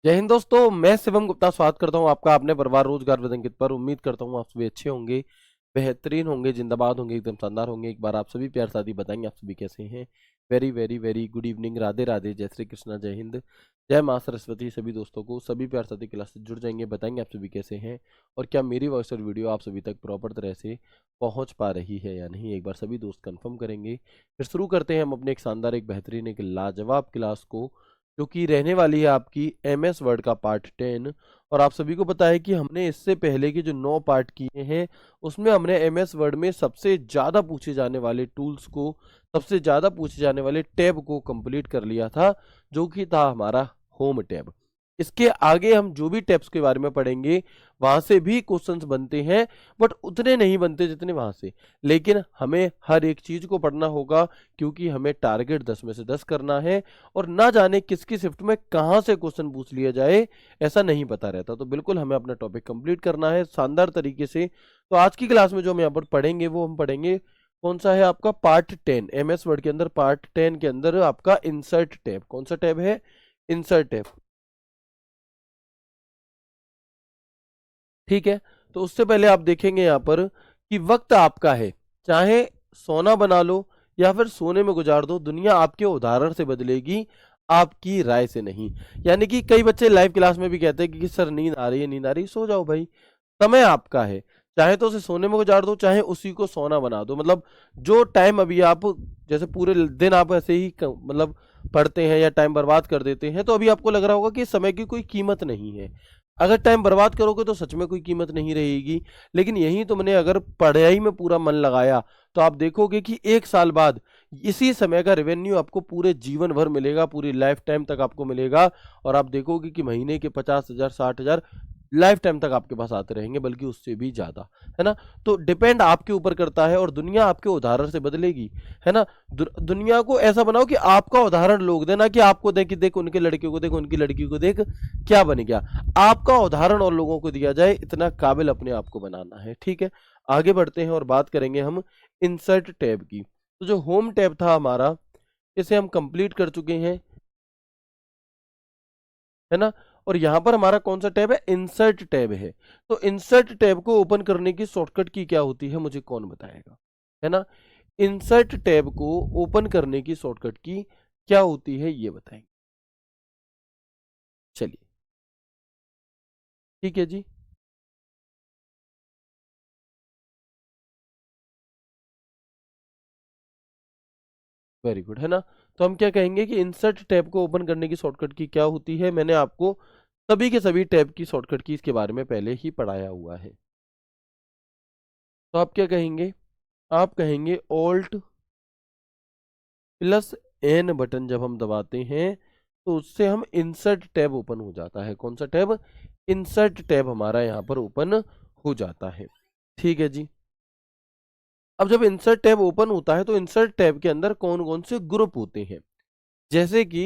जय हिंद दोस्तों, मैं शिवम गुप्ता स्वागत करता हूं आपका अपने परिवार रोजगार वेद अंकित पर। उम्मीद करता हूं आप सभी अच्छे होंगे, बेहतरीन होंगे, जिंदाबाद होंगे, एकदम शानदार होंगे। एक बार आप सभी प्यार साथी बताएंगे आप सभी कैसे हैं। Very very very good evening, Radhe Radhe, जय श्री कृष्णा, जय हिंद, जय माँ सरस्वती। सभी दोस्तों को सभी प्यार साथी क्लास से जुड़ जाएंगे, बताएंगे आप सभी कैसे हैं और क्या मेरी वॉइस और वीडियो आप सभी तक प्रॉपर तरह से पहुंच पा रही है या नहीं। एक बार सभी दोस्त कंफर्म करेंगे, फिर शुरू करते हैं हम अपने एक शानदार, एक बेहतरीन, एक लाजवाब क्लास को, जो कि रहने वाली है आपकी एमएस वर्ड का पार्ट 10। और आप सभी को पता है कि हमने इससे पहले के जो 9 पार्ट किए हैं उसमें हमने एमएस वर्ड में सबसे ज़्यादा पूछे जाने वाले टूल्स को, सबसे ज़्यादा पूछे जाने वाले टैब को कंप्लीट कर लिया था, जो कि था हमारा होम टैब। इसके आगे हम जो भी टैब्स के बारे में पढ़ेंगे वहां से भी क्वेश्चंस बनते हैं, बट उतने नहीं बनते जितने वहां से। लेकिन हमें हर एक चीज को पढ़ना होगा, क्योंकि हमें टारगेट 10 में से 10 करना है और ना जाने किसकी शिफ्ट में कहां से क्वेश्चन पूछ लिया जाए ऐसा नहीं पता रहता। तो बिल्कुल हमें अपना टॉपिक कंप्लीट करना है शानदार तरीके से। तो आज की क्लास में जो हम यहाँ पर पढ़ेंगे वो हम पढ़ेंगे कौन सा है, आपका पार्ट 10 एमएस वर्ड के अंदर। पार्ट 10 के अंदर आपका इंसर्ट टैब। कौन सा टैब है? Insert tab. ठीक है, तो उससे पहले आप देखेंगे यहाँ पर कि वक्त आपका है, चाहे सोना बना लो या फिर सोने में गुजार दो, दुनिया आपके उदाहरण से बदलेगी, आपकी राय से नहीं। यानी कि कई बच्चे लाइव क्लास में भी कहते हैं कि सर नींद आ रही है, नींद आ रही है, सो जाओ भाई। समय आपका है, चाहे तो उसे सोने में गुजार दो, चाहे उसी को सोना बना दो। मतलब जो टाइम अभी आप, जैसे पूरे दिन आप ऐसे ही मतलब पढ़ते हैं या टाइम बर्बाद कर देते हैं, तो अभी आपको लग रहा होगा कि समय की कोई कीमत नहीं है। अगर टाइम बर्बाद करोगे तो सच में कोई कीमत नहीं रहेगी। लेकिन यही तुमने अगर पढ़ाई में पूरा मन लगाया तो आप देखोगे कि 1 साल बाद इसी समय का रेवेन्यू आपको पूरे जीवन भर मिलेगा, पूरी लाइफ टाइम तक आपको मिलेगा। और आप देखोगे कि महीने के 50,000 60,000 लाइफ टाइम तक आपके पास आते रहेंगे, बल्कि उससे भी ज्यादा, है ना। तो डिपेंड आपके ऊपर करता है और दुनिया आपके उदाहरण से बदलेगी, है ना। दुनिया को ऐसा बनाओ कि आपका उदाहरण लोग देना, कि आपको देख कि देख उनके लड़के को देख, उनकी लड़की को देख, क्या बन गया। आपका उदाहरण और लोगों को दिया जाए, इतना काबिल अपने आप को बनाना है। ठीक है, आगे बढ़ते हैं और बात करेंगे हम इंसर्ट टैब की। तो जो होम टैब था हमारा, इसे हम कंप्लीट कर चुके हैं, है ना। और यहां पर हमारा कौन सा टैब है? इंसर्ट टैब है। तो इंसर्ट टैब को ओपन करने की शॉर्टकट की क्या होती है, मुझे कौन बताएगा, है ना। इंसर्ट टैब को ओपन करने की शॉर्टकट की क्या होती है ये बताएंगे। चलिए, ठीक है जी। वेरी गुड, है ना। तो हम क्या कहेंगे कि इंसर्ट टैब को ओपन करने की शॉर्टकट की क्या होती है। मैंने आपको सभी के सभी टैब की शॉर्टकट की इसके बारे में पहले ही पढ़ाया हुआ है। तो आप क्या कहेंगे? आप कहेंगे ऑल्ट प्लस एन बटन जब हम दबाते हैं तो उससे हम इंसर्ट टैब ओपन हो जाता है। कौन सा टैब? इंसर्ट टैब हमारा यहाँ पर ओपन हो जाता है। ठीक है जी। अब जब इंसर्ट टैब ओपन होता है तो इंसर्ट टैब के अंदर कौन कौन से ग्रुप होते हैं, जैसे कि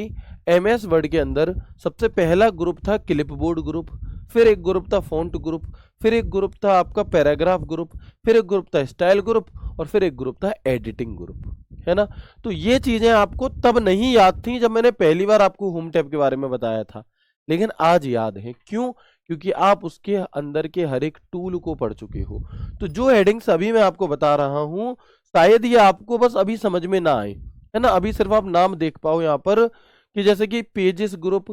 एमएस वर्ड के अंदर सबसे पहला ग्रुप था क्लिपबोर्ड ग्रुप, फिर एक ग्रुप था फॉन्ट ग्रुप, फिर एक ग्रुप था आपका पैराग्राफ ग्रुप, फिर एक ग्रुप था स्टाइल ग्रुप, और फिर एक ग्रुप था एडिटिंग ग्रुप, है ना। तो ये चीजें आपको तब नहीं याद थी जब मैंने पहली बार आपको होम टैब के बारे में बताया था, लेकिन आज याद है। क्यों? क्योंकि आप उसके अंदर के हर एक टूल को पढ़ चुके हो। तो जो हेडिंग्स अभी मैं आपको बता रहा हूं, शायद ये आपको बस अभी समझ में ना आए, है ना। अभी सिर्फ आप नाम देख पाओ यहाँ पर कि जैसे कि pages group,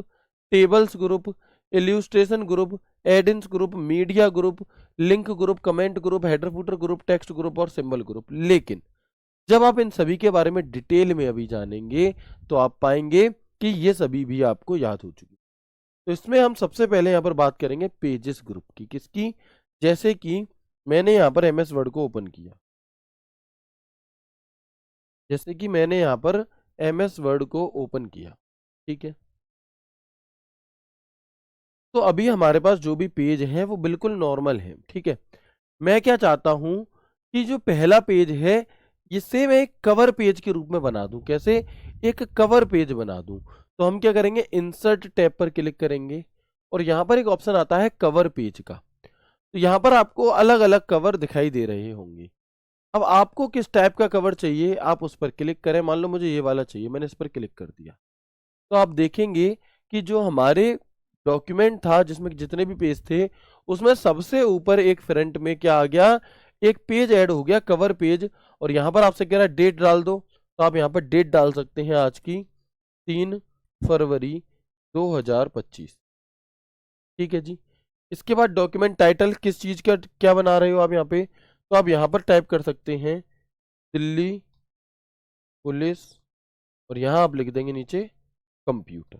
tables group, illustration group, add ins group, media group, link group, comment group, header footer group, text group और सिंबल ग्रुप। लेकिन जब आप इन सभी के बारे में डिटेल में अभी जानेंगे तो आप पाएंगे कि ये सभी भी आपको याद हो चुकी। तो इसमें हम सबसे पहले यहाँ पर बात करेंगे पेजेस ग्रुप की। किसकी? जैसे कि मैंने यहाँ पर एमएस वर्ड को ओपन किया, जैसे कि मैंने यहाँ पर एमएस वर्ड को ओपन किया, ठीक है। तो अभी हमारे पास जो भी पेज है वो बिल्कुल नॉर्मल है, ठीक है। मैं क्या चाहता हूं कि जो पहला पेज है इसे मैं एक कवर पेज के रूप में बना दूं। कैसे? एक कवर पेज बना दूं। तो हम क्या करेंगे? इंसर्ट टैब पर क्लिक करेंगे और यहां पर एक ऑप्शन आता है कवर पेज का। तो यहां पर आपको अलग अलग कवर दिखाई दे रहे होंगे। अब आपको किस टाइप का कवर चाहिए आप उस पर क्लिक करें। मान लो मुझे ये वाला चाहिए, मैंने इस पर क्लिक कर दिया। तो आप देखेंगे कि जो हमारे डॉक्यूमेंट था जिसमें जितने भी पेज थे उसमें सबसे ऊपर एक फ्रंट में क्या आ गया, एक पेज ऐड हो गया, कवर पेज। और यहाँ पर आपसे कह रहा है डेट डाल दो, तो आप यहाँ पर डेट डाल सकते हैं आज की 3 फरवरी 2025। ठीक है जी। इसके बाद डॉक्यूमेंट टाइटल किस चीज का क्या बना रहे हो आप यहाँ पे, तो आप यहाँ पर टाइप कर सकते हैं दिल्ली पुलिस, और यहाँ आप लिख देंगे नीचे कंप्यूटर।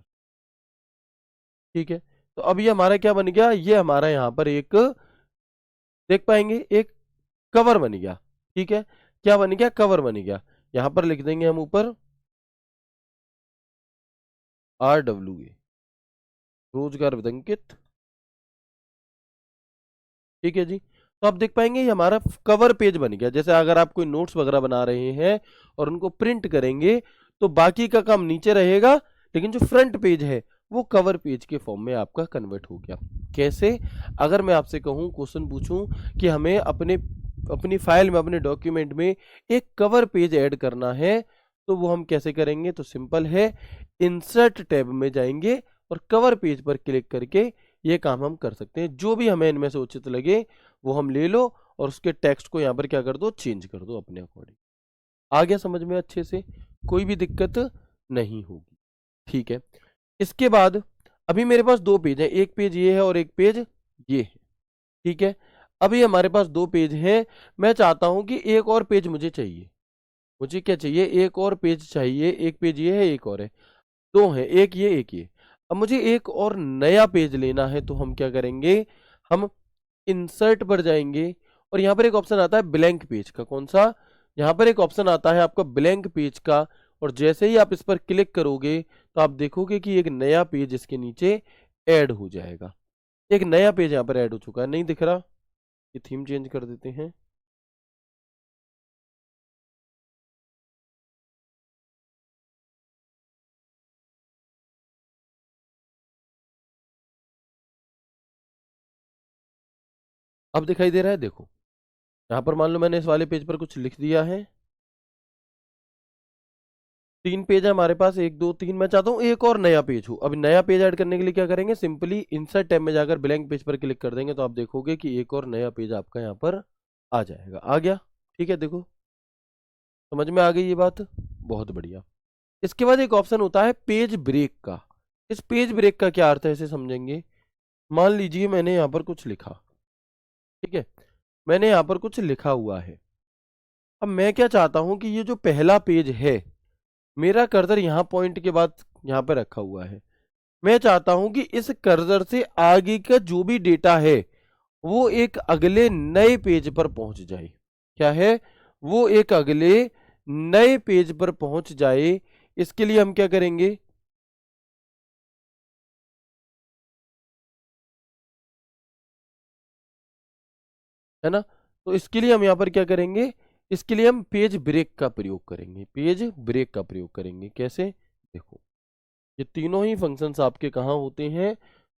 ठीक है, तो अब ये हमारा क्या बन गया, ये हमारा यहाँ पर एक देख पाएंगे एक कवर बन गया। ठीक है, क्या बन गया, कवर बन गया। यहाँ पर लिख देंगे हम ऊपर RWA, रोजगार विदंकित। ठीक है जी, तो आप देख पाएंगे ये हमारा कवर पेज बन गया। जैसे अगर आप कोई नोट्स वगैरह बना रहे हैं और उनको प्रिंट करेंगे तो बाकी का काम नीचे रहेगा, लेकिन जो फ्रंट पेज है वो कवर पेज के फॉर्म में आपका कन्वर्ट हो गया। कैसे, अगर मैं आपसे कहूं, क्वेश्चन पूछूं कि हमें अपनी फाइल में, अपने डॉक्यूमेंट में एक कवर पेज ऐड करना है, तो वो हम कैसे करेंगे, तो सिंपल है, इंसर्ट टैब में जाएंगे और कवर पेज पर क्लिक करके ये काम हम कर सकते हैं। जो भी हमें इनमें से उचित लगे वो हम ले लो और उसके टेक्स्ट को यहाँ पर क्या कर दो, चेंज कर दो अपने अकॉर्डिंग। आ गया समझ में अच्छे से, कोई भी दिक्कत नहीं होगी। ठीक है, इसके बाद अभी मेरे पास दो पेज हैं, एक पेज ये है और एक पेज ये है। ठीक है, अभी हमारे पास दो पेज हैं, मैं चाहता हूं कि एक और पेज मुझे चाहिए। मुझे क्या चाहिए, एक और पेज चाहिए। एक पेज ये है, एक और है, दो है, एक ये एक ये। अब मुझे एक और नया पेज लेना है, तो हम क्या करेंगे, हम इंसर्ट पर जाएंगे और यहाँ पर एक ऑप्शन आता है ब्लैंक पेज का। कौन सा, यहाँ पर एक ऑप्शन आता है आपका ब्लैंक पेज का, और जैसे ही आप इस पर क्लिक करोगे तो आप देखोगे कि एक नया पेज इसके नीचे ऐड हो जाएगा। एक नया पेज यहाँ पर ऐड हो चुका है, नहीं दिख रहा, ये थीम चेंज कर देते हैं। अब दिखाई दे रहा है, देखो यहाँ पर मान लो मैंने इस वाले पेज पर कुछ लिख दिया है। तीन पेज है हमारे पास, एक दो तीन, मैं चाहता हूँ एक और नया पेज हो। अब नया पेज ऐड करने के लिए क्या करेंगे, सिंपली इंसर्ट टैब में जाकर ब्लैंक पेज पर क्लिक कर देंगे, तो आप देखोगे कि एक और नया पेज आपका यहाँ पर आ जाएगा। आ गया, ठीक है, देखो समझ में आ गई ये बात, बहुत बढ़िया। इसके बाद एक ऑप्शन होता है पेज ब्रेक का। इस पेज ब्रेक का क्या अर्थ है, इसे समझेंगे। मान लीजिए मैंने यहाँ पर कुछ लिखा, ठीक है, मैंने यहाँ पर कुछ लिखा हुआ है। अब मैं क्या चाहता हूं कि ये जो पहला पेज है, मेरा कर्सर यहाँ पॉइंट के बाद यहाँ पर रखा हुआ है, मैं चाहता हूं कि इस कर्सर से आगे का जो भी डेटा है वो एक अगले नए पेज पर पहुंच जाए। क्या है, वो एक अगले नए पेज पर पहुंच जाए। इसके लिए हम क्या करेंगे, है ना, तो इसके लिए हम यहाँ पर क्या करेंगे, इसके लिए हम पेज ब्रेक का प्रयोग करेंगे। पेज ब्रेक का प्रयोग करेंगे कैसे, देखो ये तीनों ही फंक्शंस आपके कहाँ होते हैं,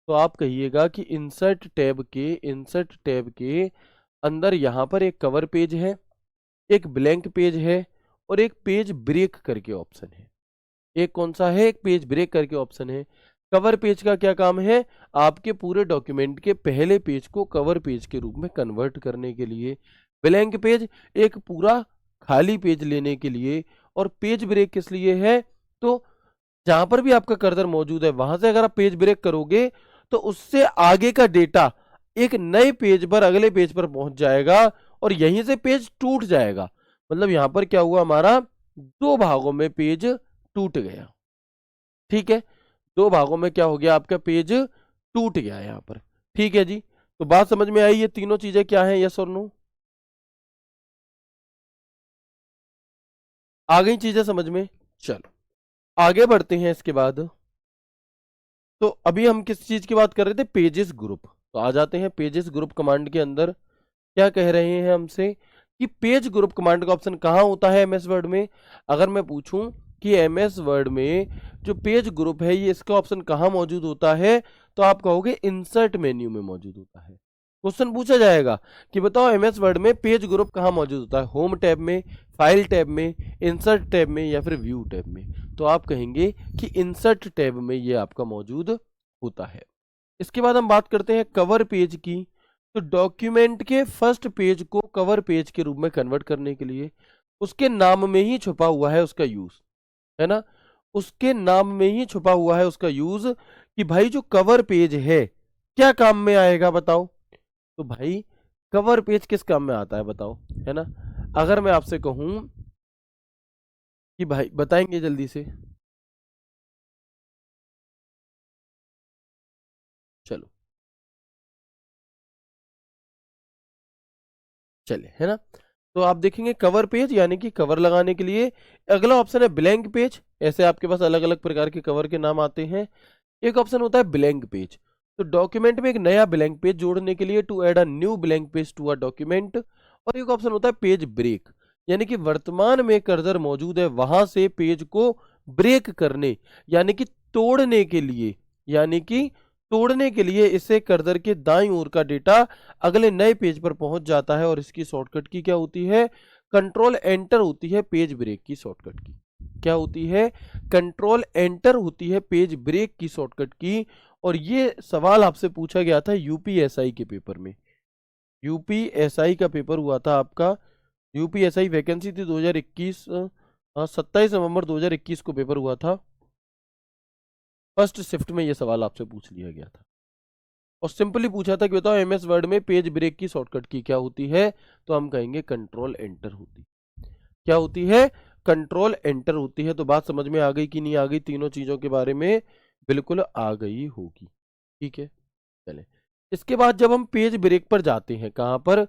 तो आप कहिएगा कि इंसर्ट टैब के अंदर यहाँ पर एक कवर पेज है, एक ब्लैंक पेज है और एक पेज ब्रेक करके ऑप्शन है। एक कौन सा है, एक पेज ब्रेक करके ऑप्शन है। कवर पेज का क्या काम है, आपके पूरे डॉक्यूमेंट के पहले पेज को कवर पेज के रूप में कन्वर्ट करने के लिए। ब्लैंक पेज एक पूरा खाली पेज लेने के लिए। और पेज ब्रेक किस लिए है, तो जहां पर भी आपका कर्सर मौजूद है वहां से अगर आप पेज ब्रेक करोगे तो उससे आगे का डेटा एक नए पेज पर, अगले पेज पर पहुंच जाएगा और यहीं से पेज टूट जाएगा। मतलब यहां पर क्या हुआ, हमारा दो भागों में पेज टूट गया। ठीक है, दो भागों में क्या हो गया, आपका पेज टूट गया यहाँ पर। ठीक है जी, तो बात समझ में आई, ये तीनों चीजें क्या हैं, यस और नो, आ गई चीजें समझ में। चलो आगे बढ़ते हैं। इसके बाद तो अभी हम किस चीज की बात कर रहे थे, पेजेस ग्रुप। तो आ जाते हैं पेजेस ग्रुप कमांड के अंदर। क्या कह रहे हैं हमसे कि पेज ग्रुप कमांड का ऑप्शन कहाँ होता है एमएस वर्ड में। अगर मैं पूछूं कि एमएस वर्ड में जो पेज ग्रुप है ये इसका ऑप्शन कहाँ मौजूद होता है, तो आप कहोगे इंसर्ट मेन्यू में मौजूद होता है। क्वेश्चन पूछा जाएगा कि बताओ एमएस वर्ड में पेज ग्रुप कहाँ मौजूद होता है, होम टैब में, फाइल टैब में, इंसर्ट टैब में या फिर व्यू टैब में। तो आप कहेंगे कि इंसर्ट टैब में ये आपका मौजूद होता है। इसके बाद हम बात करते हैं कवर पेज की। तो डॉक्यूमेंट के फर्स्ट पेज को कवर पेज के रूप में कन्वर्ट करने के लिए उसके नाम में ही छुपा हुआ है उसका यूज, है ना। उसके नाम में ही छुपा हुआ है उसका यूज कि भाई जो कवर पेज है क्या काम में आएगा बताओ। तो भाई कवर पेज किस काम में आता है बताओ, है ना। अगर मैं आपसे कहूं कि भाई बताएंगे जल्दी से, चलो चले, है ना। तो आप देखेंगे कवर पेज यानी कि कवर लगाने के लिए। अगला ऑप्शन है ब्लैंक पेज। ऐसे आपके पास अलग अलग प्रकार के कवर के नाम आते हैं। एक ऑप्शन होता है ब्लैंक पेज। तो डॉक्यूमेंट में एक नया ब्लैंक पेज जोड़ने के लिए to add a new blank page to a document. और एक ऑप्शन होता है पेज ब्रेक, यानी कि वर्तमान में कर्सर मौजूद है वहां से पेज को ब्रेक करने यानी कि तोड़ने के लिए, यानी कि तोड़ने के लिए इससे कर्सर के दाईं ओर का डेटा अगले नए पेज पर पहुंच जाता है। और इसकी शॉर्टकट की क्या होती है, कंट्रोल एंटर होती है पेज ब्रेक की शॉर्टकट की। क्या होती है, कंट्रोल एंटर होती है पेज ब्रेक की शॉर्टकट की। और ये सवाल आपसे पूछा गया था यूपीएसआई के पेपर में। यूपीएसआई का पेपर हुआ था आपका, यूपीएसआई वैकेंसी थी 2021, 27 नवंबर 2021 को पेपर हुआ था। फर्स्ट शिफ्ट में ये सवाल आपसे पूछ लिया गया था और सिंपली पूछा था कि बताओ एमएस वर्ड में पेज ब्रेक की शॉर्टकट की क्या होती है। तो हम कहेंगे कंट्रोल एंटर होती। क्या होती है, कंट्रोल एंटर होती है। तो बात समझ में आ गई कि नहीं आ गई, तीनों चीजों के बारे में बिल्कुल आ गई होगी। ठीक है, चले। इसके बाद जब हम पेज ब्रेक पर जाते हैं, कहां पर,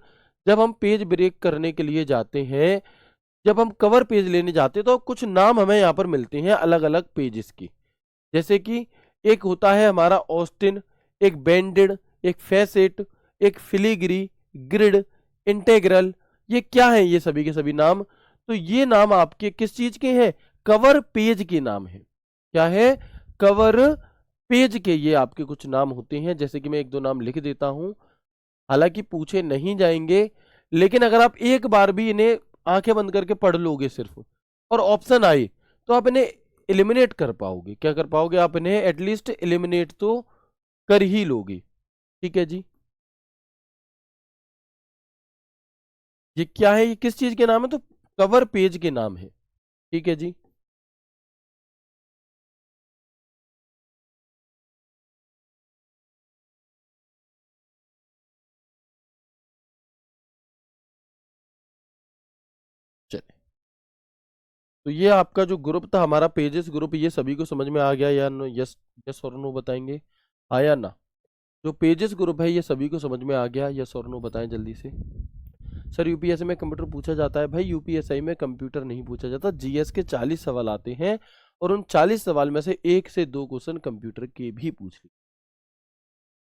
जब हम पेज ब्रेक करने के लिए जाते हैं, जब हम कवर पेज लेने जाते हैं तो कुछ नाम हमें यहाँ पर मिलते हैं अलग अलग पेजेस की। जैसे कि एक होता है हमारा ऑस्टिन, एक बैंडेड, एक फैसेट, एक फिलीग्री, ग्रिड, इंटेग्रल। ये क्या है, ये सभी के सभी नाम। तो ये नाम आपके किस चीज के हैं, कवर पेज के नाम है। क्या है, कवर पेज के ये आपके कुछ नाम होते हैं। जैसे कि मैं एक दो नाम लिख देता हूं, हालांकि पूछे नहीं जाएंगे, लेकिन अगर आप एक बार भी इन्हें आंखें बंद करके पढ़ लोगे सिर्फ और ऑप्शन आए तो आप इन्हें एलिमिनेट कर पाओगे। क्या कर पाओगे, आप इन्हें एटलीस्ट एलिमिनेट तो कर ही लोगे। ठीक है जी, ये क्या है, ये किस चीज के नाम है, तो कवर पेज के नाम है। ठीक है जी, चले। तो ये आपका जो ग्रुप था हमारा पेजेस ग्रुप, ये सभी को समझ में आ गया या नो, यस यस और नो बताएंगे, हाँ या ना। जो पेजेस ग्रुप है ये सभी को समझ में आ गया, यस और नो बताएं जल्दी से। सर यूपीएससी में कंप्यूटर पूछा जाता है, भाई यूपीएससी में कंप्यूटर नहीं पूछा जाता, जीएस के 40 सवाल आते हैं और उन 40 सवाल में से एक से दो क्वेश्चन कंप्यूटर के भी पूछ लिए।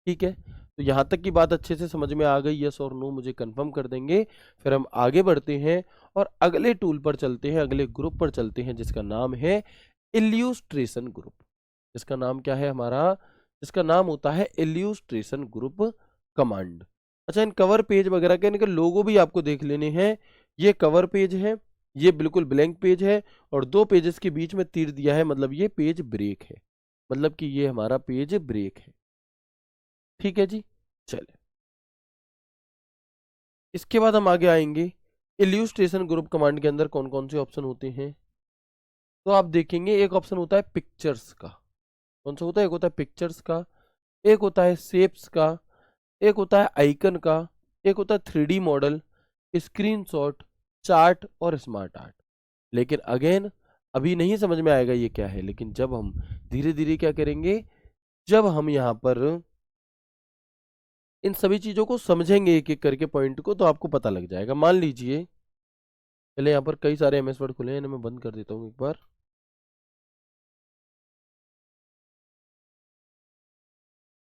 ठीक है, तो यहां तक की बात अच्छे से समझ में आ गई, यस और नो मुझे कंफर्म कर देंगे। फिर हम आगे बढ़ते हैं और अगले टूल पर चलते हैं, अगले ग्रुप पर चलते हैं जिसका नाम है इल्यूस्ट्रेशन ग्रुप। इसका नाम क्या है हमारा, इसका नाम होता है इल्यूस्ट्रेशन ग्रुप कमांड। अच्छा, इन कवर पेज वगैरह के इनके लोगो भी आपको देख लेने हैं। ये कवर पेज है, ये बिल्कुल ब्लैंक पेज है और दो पेजेस के बीच में तीर दिया है, मतलब ये पेज ब्रेक है, मतलब कि ये हमारा पेज ब्रेक है। ठीक है जी, चले। इसके बाद हम आगे आएंगे, इल्यूस्ट्रेशन ग्रुप कमांड के अंदर कौन कौन से ऑप्शन होते हैं। तो आप देखेंगे एक ऑप्शन होता है पिक्चर्स का। कौन सा होता है, एक होता है पिक्चर्स का, एक होता है शेप्स का, एक होता है आइकन का, एक होता है 3D मॉडल, स्क्रीनशॉट, चार्ट और स्मार्ट आर्ट। लेकिन अगेन अभी नहीं समझ में आएगा ये क्या है, लेकिन जब हम धीरे धीरे क्या करेंगे, जब हम यहाँ पर इन सभी चीजों को समझेंगे एक एक करके पॉइंट को, तो आपको पता लग जाएगा। मान लीजिए, पहले यहाँ पर कई सारे एमएस वर्ड खुले हैं, इन्हें मैं बंद कर देता हूँ एक बार।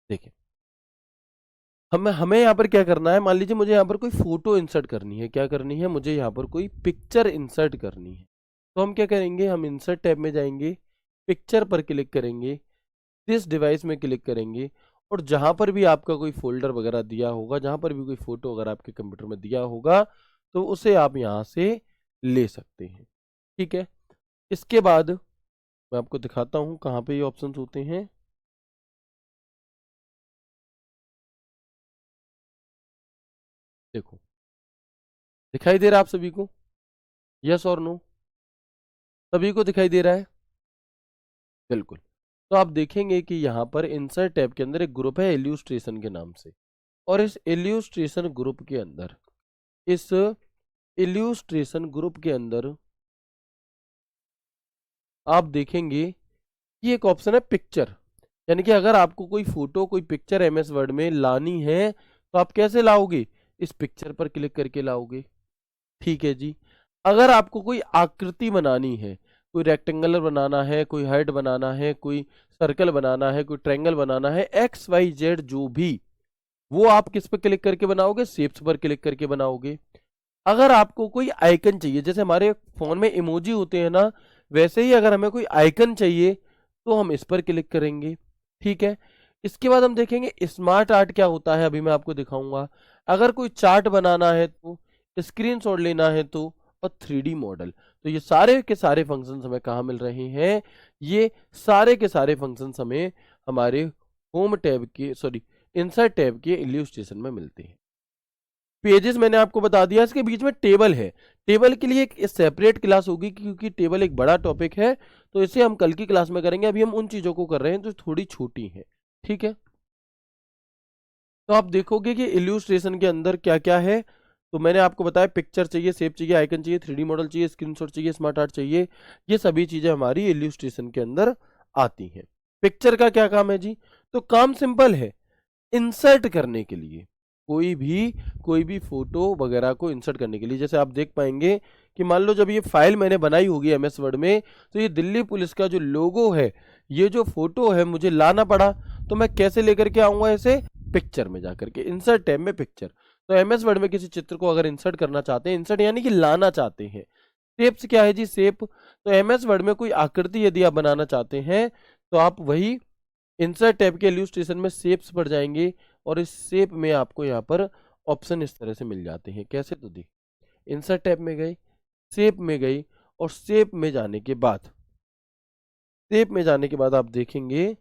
देखिए, हमें हमें यहाँ पर क्या करना है, मान लीजिए मुझे यहाँ पर कोई फोटो इंसर्ट करनी है, क्या करनी है, मुझे यहाँ पर कोई पिक्चर इंसर्ट करनी है। तो हम क्या करेंगे, हम इंसर्ट टैब में जाएंगे, पिक्चर पर क्लिक करेंगे, दिस डिवाइस में क्लिक करेंगे और जहां पर भी आपका कोई फोल्डर वगैरह दिया होगा, जहां पर भी कोई फोटो अगर आपके कंप्यूटर में दिया होगा तो उसे आप यहां से ले सकते हैं। ठीक है, इसके बाद मैं आपको दिखाता हूं कहाँ पे ये ऑप्शंस होते हैं। देखो दिखाई दे रहा है आप सभी को, यस और नो, सभी को दिखाई दे रहा है? बिल्कुल। तो आप देखेंगे कि यहाँ पर इंसर्ट टैब के अंदर एक ग्रुप है इल्यूस्ट्रेशन के नाम से, और इस इल्यूस्ट्रेशन ग्रुप के अंदर, इस इल्यूस्ट्रेशन ग्रुप के अंदर आप देखेंगे कि एक ऑप्शन है पिक्चर। यानी कि अगर आपको कोई फोटो, कोई पिक्चर एमएस वर्ड में लानी है तो आप कैसे लाओगे? इस पिक्चर पर क्लिक करके लाओगे। ठीक है जी। अगर आपको कोई आकृति बनानी है, कोई रेक्टेंगुलर बनाना है, कोई हार्ट बनाना है, कोई सर्कल बनाना है, कोई ट्रायंगल बनाना है, एक्स वाई जेड जो भी, वो आप किस पर क्लिक करके बनाओगे? शेप्स पर क्लिक करके बनाओगे। अगर आपको कोई आइकन चाहिए, जैसे हमारे फोन में इमोजी होते हैं ना, वैसे ही अगर हमें कोई आइकन चाहिए तो हम इस पर क्लिक करेंगे। ठीक है। इसके बाद हम देखेंगे स्मार्ट आर्ट क्या होता है, अभी मैं आपको दिखाऊंगा। अगर कोई चार्ट बनाना है तो, स्क्रीनशॉट लेना है तो, और 3D मॉडल, तो ये सारे के सारे फंक्शंस हमें कहाँ मिल रहे हैं? ये सारे के सारे फंक्शंस हमें हमारे होम टैब के, सॉरी, इंसर्ट टैब के इल्यूस्ट्रेशन में मिलते हैं। पेजेस मैंने आपको बता दिया, इसके बीच में टेबल है। टेबल के लिए एक सेपरेट क्लास होगी क्योंकि टेबल एक बड़ा टॉपिक है, तो इसे हम कल की क्लास में करेंगे। अभी हम उन चीजों को कर रहे हैं जो थोड़ी छोटी हैं। ठीक है। तो आप देखोगे कि इल्यूस्ट्रेशन के अंदर क्या क्या है। तो मैंने आपको बताया पिक्चर चाहिए, शेप चाहिए, आइकन चाहिए, 3D मॉडल चाहिए, स्क्रीनशॉट चाहिए, स्मार्ट आर्ट चाहिए। ये सभी चीजें हमारी इल्यूस्ट्रेशन के अंदर आती हैं। पिक्चर का क्या काम है जी? तो काम सिंपल है, इंसर्ट करने के लिए, कोई भी फोटो वगैरह को इंसर्ट करने के लिए। जैसे आप देख पाएंगे कि मान लो जब ये फाइल मैंने बनाई होगी एमएस वर्ड में, तो ये दिल्ली पुलिस का जो लोगो है, ये जो फोटो है, मुझे लाना पड़ा। तो मैं कैसे लेकर के आऊंगा इसे? पिक्चर में जाकर के, इंसर्ट टैब में पिक्चर। तो एमएस वर्ड में किसी चित्र को अगर इंसर्ट करना चाहते हैं, इंसर्ट यानी कि लाना चाहते हैं। शेप्स क्या है जी? शेप, तो एमएस वर्ड में कोई आकृति यदि आप बनाना चाहते हैं तो आप वही इंसर्ट टैब के इल्यूस्ट्रेशन में शेप्स पर जाएंगे, और इस शेप में आपको यहाँ पर ऑप्शन इस तरह से मिल जाते हैं। कैसे? तो देख, इंसर्ट टैब में गई, शेप में गई, और शेप में जाने के बाद आप देखेंगे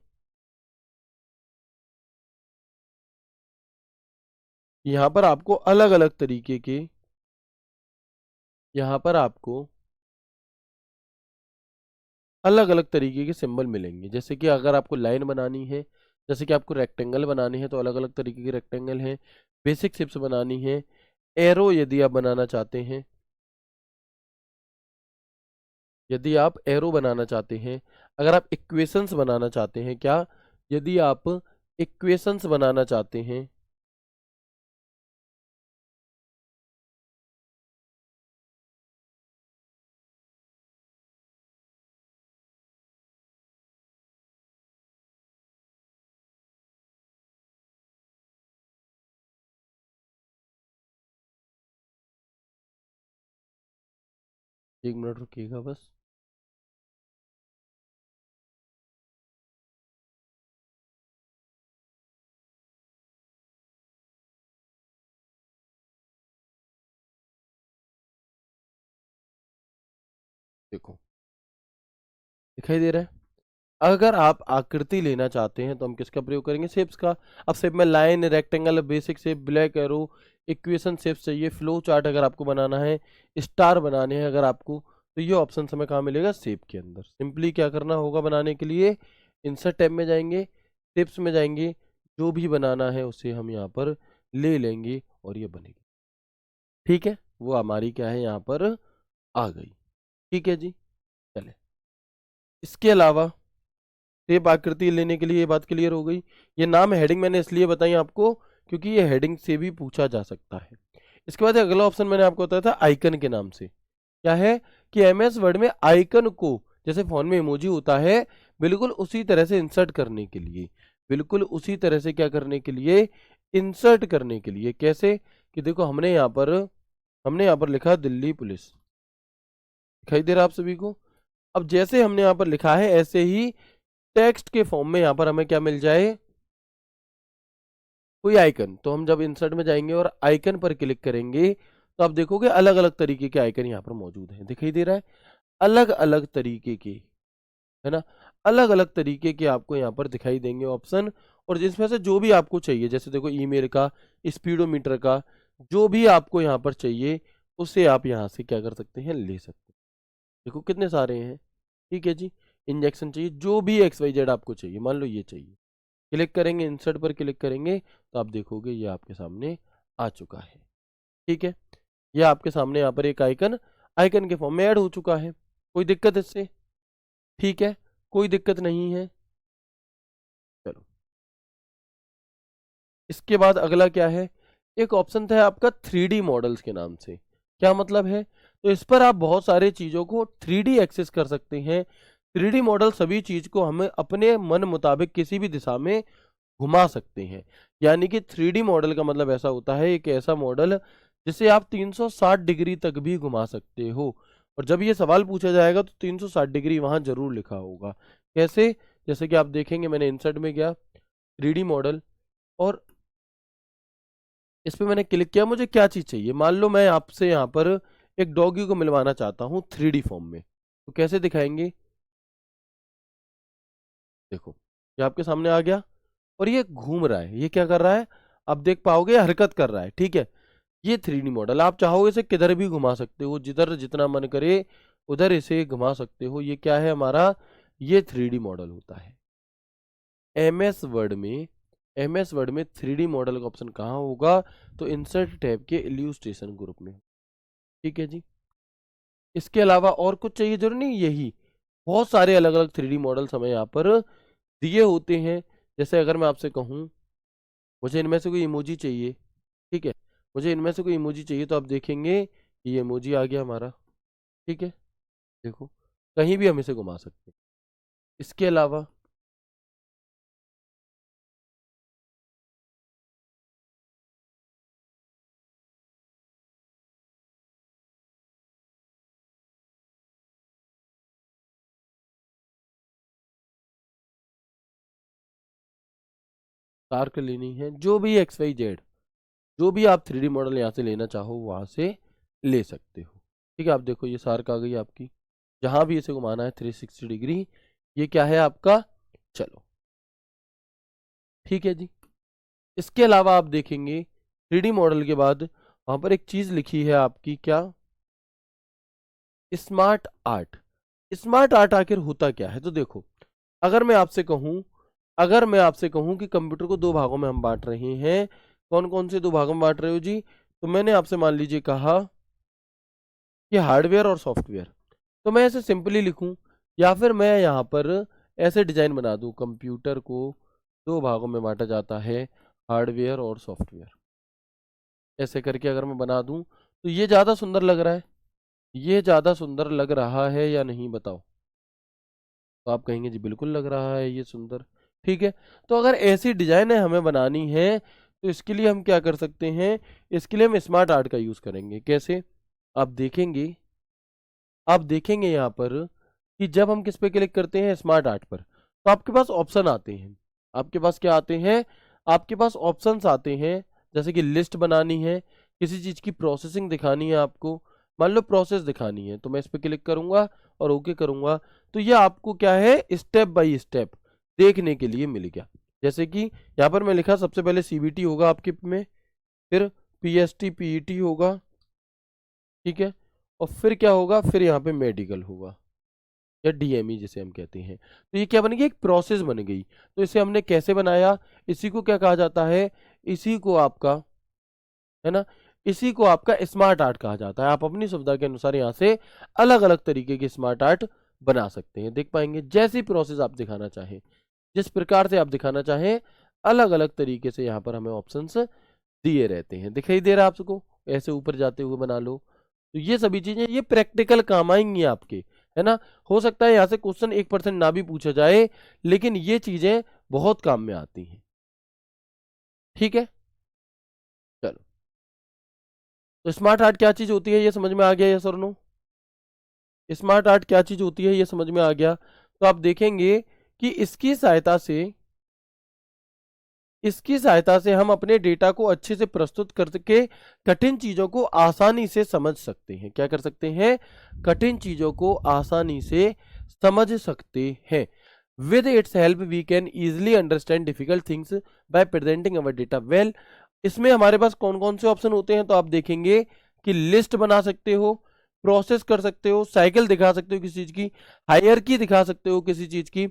यहाँ पर आपको अलग अलग तरीके के, यहाँ पर आपको अलग अलग तरीके के सिंबल मिलेंगे। जैसे कि अगर आपको लाइन बनानी है, जैसे कि आपको रेक्टेंगल बनानी है तो अलग अलग तरीके के रेक्टेंगल हैं। बेसिक शेप्स बनानी है, एरो यदि आप बनाना चाहते हैं, यदि आप एरो बनाना चाहते हैं, अगर आप इक्वेशंस बनाना चाहते हैं, क्या? यदि आप इक्वेशंस बनाना चाहते हैं, एक मिनट रुकिएगा बस। देखो दिखाई दे रहा है। अगर आप आकृति लेना चाहते हैं तो हम किसका प्रयोग करेंगे? शेप्स का। अब शेप में line, rectangle, basic shape, black arrow, equation shapes चाहिए, फ्लो चार्ट अगर आपको बनाना है, स्टार बनाने हैं अगर आपको, तो ये ऑप्शन हमें कहाँ मिलेगा? शेप के अंदर। सिंपली क्या करना होगा बनाने के लिए? इंसर्ट टैब में जाएंगे, शेप्स में जाएंगे, जो भी बनाना है उसे हम यहाँ पर ले लेंगे और ये बनेगी। ठीक है, वो हमारी क्या है यहाँ पर आ गई। ठीक है जी। चले, इसके अलावा शेप आकृति लेने के लिए ये बात क्लियर हो गई। ये नाम हेडिंग मैंने इसलिए बताई आपको क्योंकि ये हेडिंग से भी पूछा जा सकता है। इसके बाद अगला ऑप्शन मैंने आपको बताया था आइकन के नाम से। क्या है कि एमएस वर्ड में आइकन को, जैसे फोन में इमोजी होता है, बिल्कुल उसी तरह से इंसर्ट करने के लिए, बिल्कुल उसी तरह से क्या करने के लिए? इंसर्ट करने के लिए। कैसे? कि देखो हमने यहाँ पर लिखा दिल्ली पुलिस, दिखाई दे रहा आप सभी को? अब जैसे हमने यहाँ पर लिखा है ऐसे ही टेक्स्ट के फॉर्म में यहाँ पर हमें क्या मिल जाए? कोई आइकन। तो हम जब इंसर्ट में जाएंगे और आइकन पर क्लिक करेंगे तो आप देखोगे अलग अलग तरीके के आइकन यहाँ पर मौजूद हैं। दिखाई दे रहा है? अलग अलग तरीके के, है ना? अलग अलग तरीके के आपको यहाँ पर दिखाई देंगे ऑप्शन, और जिसमें से जो भी आपको चाहिए, जैसे देखो ईमेल का, स्पीडोमीटर का, जो भी आपको यहाँ पर चाहिए उसे आप यहाँ से क्या कर सकते हैं, ले सकते हैं। देखो कितने सारे हैं, ठीक है जी। इंजेक्शन चाहिए, जो भी XYZ आपको चाहिए, मान लो ये चाहिए, क्लिक करेंगे, इंसर्ट पर क्लिक करेंगे तो आप देखोगे ये आपके सामने आ चुका है, ठीक है। ये आपके सामने यहाँ पर एक आइकन आइकन के फॉर्म में ऐड हो चुका है। कोई दिक्कत इससे? ठीक है, कोई दिक्कत नहीं है। चलो, इसके बाद अगला क्या है, एक ऑप्शन था आपका 3D मॉडल्स के नाम से। क्या मतलब है? तो इस पर आप बहुत सारे चीज़ों को 3D एक्सेस कर सकते हैं। 3D मॉडल सभी चीज़ को हमें अपने मन मुताबिक किसी भी दिशा में घुमा सकते हैं। यानी कि 3D मॉडल का मतलब ऐसा होता है, एक ऐसा मॉडल जिसे आप 360 डिग्री तक भी घुमा सकते हो। और जब ये सवाल पूछा जाएगा तो 360 डिग्री वहाँ जरूर लिखा होगा। कैसे? जैसे कि आप देखेंगे, मैंने इंसर्ट में गया, 3D मॉडल, और इस पे मैंने क्लिक किया। मुझे क्या चीज़ चाहिए, मान लो मैं आपसे यहाँ पर एक डॉगी को मिलवाना चाहता हूँ 3D फॉर्म में, तो कैसे दिखाएंगे? देखो, ये आपके सामने आ गया और ये घूम रहा है, ये क्या कर रहा है आप देख पाओगे, हरकत कर रहा है, ठीक है। ये 3D मॉडल, आप चाहोगे इसे किधर भी घुमा सकते हो, जिधर जितना मन करे उधर इसे घुमा सकते हो। ये क्या है हमारा, ये 3D मॉडल होता है। एमएस वर्ड में एमएस वर्ड में 3D मॉडल का ऑप्शन कहाँ होगा, तो इंसर्ट टैब के इल्यूस्ट्रेशन ग्रुप में, ठीक है जी। इसके अलावा और कुछ चाहिए जरूर नहीं, यही बहुत सारे अलग अलग 3D मॉडल्स हमें यहाँ पर दिए होते हैं। जैसे अगर मैं आपसे कहूँ मुझे इनमें से कोई इमोजी चाहिए, ठीक है, मुझे इनमें से कोई इमोजी चाहिए, तो आप देखेंगे कि ये इमोजी आ गया हमारा, ठीक है। देखो, कहीं भी हम इसे घुमा सकते हैं। इसके अलावा कार्क लेनी है, जो भी XYZ, जो भी आप 3D मॉडल यहाँ से लेना चाहो वहाँ से ले सकते हो, ठीक है। आप देखो ये सार्क आ गई आपकी, जहाँ भी इसे घुमाना है 360 डिग्री, ये क्या है आपका, चलो ठीक है जी। इसके अलावा आप देखेंगे 3D मॉडल के बाद वहाँ पर एक चीज़ लिखी है आपकी, क्या, स्मार्ट आर्ट। स्मार्ट आर्ट आखिर होता क्या है, तो देखो, अगर मैं आपसे कहूँ अगर मैं आपसे कहूँ कि कंप्यूटर को दो भागों में हम बांट रहे हैं, कौन कौन से दो भागों में बांट रहे हो जी, तो मैंने आपसे मान लीजिए कहा कि हार्डवेयर और सॉफ्टवेयर, तो मैं ऐसे सिंपली लिखूं, या फिर मैं यहाँ पर ऐसे डिजाइन बना दूं, कंप्यूटर को दो भागों में बांटा जाता है, हार्डवेयर और सॉफ्टवेयर। ऐसे करके अगर मैं बना दूं तो ये ज़्यादा सुंदर लग रहा है, ये ज़्यादा सुंदर लग रहा है या नहीं बताओ? तो आप कहेंगे जी बिल्कुल लग रहा है ये सुंदर, ठीक है। तो अगर ऐसी डिजाइनें हमें बनानी है तो इसके लिए हम क्या कर सकते हैं, इसके लिए हम स्मार्ट आर्ट का यूज़ करेंगे। कैसे? आप देखेंगे आप देखेंगे यहाँ पर कि जब हम किस पे क्लिक करते हैं, स्मार्ट आर्ट पर, तो आपके पास ऑप्शन आते हैं। आपके पास क्या आते हैं, आपके पास ऑप्शंस आते हैं। जैसे कि लिस्ट बनानी है, किसी चीज़ की प्रोसेसिंग दिखानी है आपको, मान लो प्रोसेस दिखानी है, तो मैं इस पर क्लिक करूंगा और ओके करूंगा, तो ये आपको क्या है, स्टेप बाय स्टेप देखने के लिए मिल गया। जैसे कि यहाँ पर मैं लिखा, सबसे पहले CBT होगा आपके में, फिर PST PET होगा, ठीक है, और फिर क्या होगा, फिर यहाँ पे मेडिकल होगा या DME जिसे हम कहते हैं। तो ये क्या बन गई, एक प्रोसेस बन गई। तो इसे हमने कैसे बनाया, इसी को क्या कहा जाता है, इसी को आपका, है ना, इसी को आपका स्मार्ट आर्ट कहा जाता है। आप अपनी सुविधा के अनुसार यहाँ से अलग अलग तरीके की स्मार्ट आर्ट बना सकते हैं। देख पाएंगे जैसी प्रोसेस आप दिखाना चाहें, जिस प्रकार से आप दिखाना चाहें, अलग अलग तरीके से यहाँ पर हमें ऑप्शंस दिए रहते हैं। दिखाई दे रहा है आपको, ऐसे ऊपर जाते हुए बना लो। तो ये सभी चीजें ये प्रैक्टिकल काम आएंगी आपके, है ना। हो सकता है यहाँ से क्वेश्चन 1% ना भी पूछा जाए, लेकिन ये चीजें बहुत काम में आती हैं, ठीक है। चलो, तो स्मार्ट आर्ट क्या चीज होती है ये समझ में आ गया, यस और नो? स्मार्ट आर्ट क्या चीज होती है ये समझ में आ गया। तो आप देखेंगे कि इसकी सहायता से हम अपने डेटा को अच्छे से प्रस्तुत करके कठिन चीजों को आसानी से समझ सकते हैं। क्या कर सकते हैं, कठिन चीजों को आसानी से समझ सकते हैं। With its help we can easily understand difficult things by presenting our data well। इसमें हमारे पास कौन कौन से ऑप्शन होते हैं, तो आप देखेंगे कि लिस्ट बना सकते हो, प्रोसेस कर सकते हो, साइकिल दिखा सकते हो किसी चीज की, हायरार्की दिखा सकते हो किसी चीज की,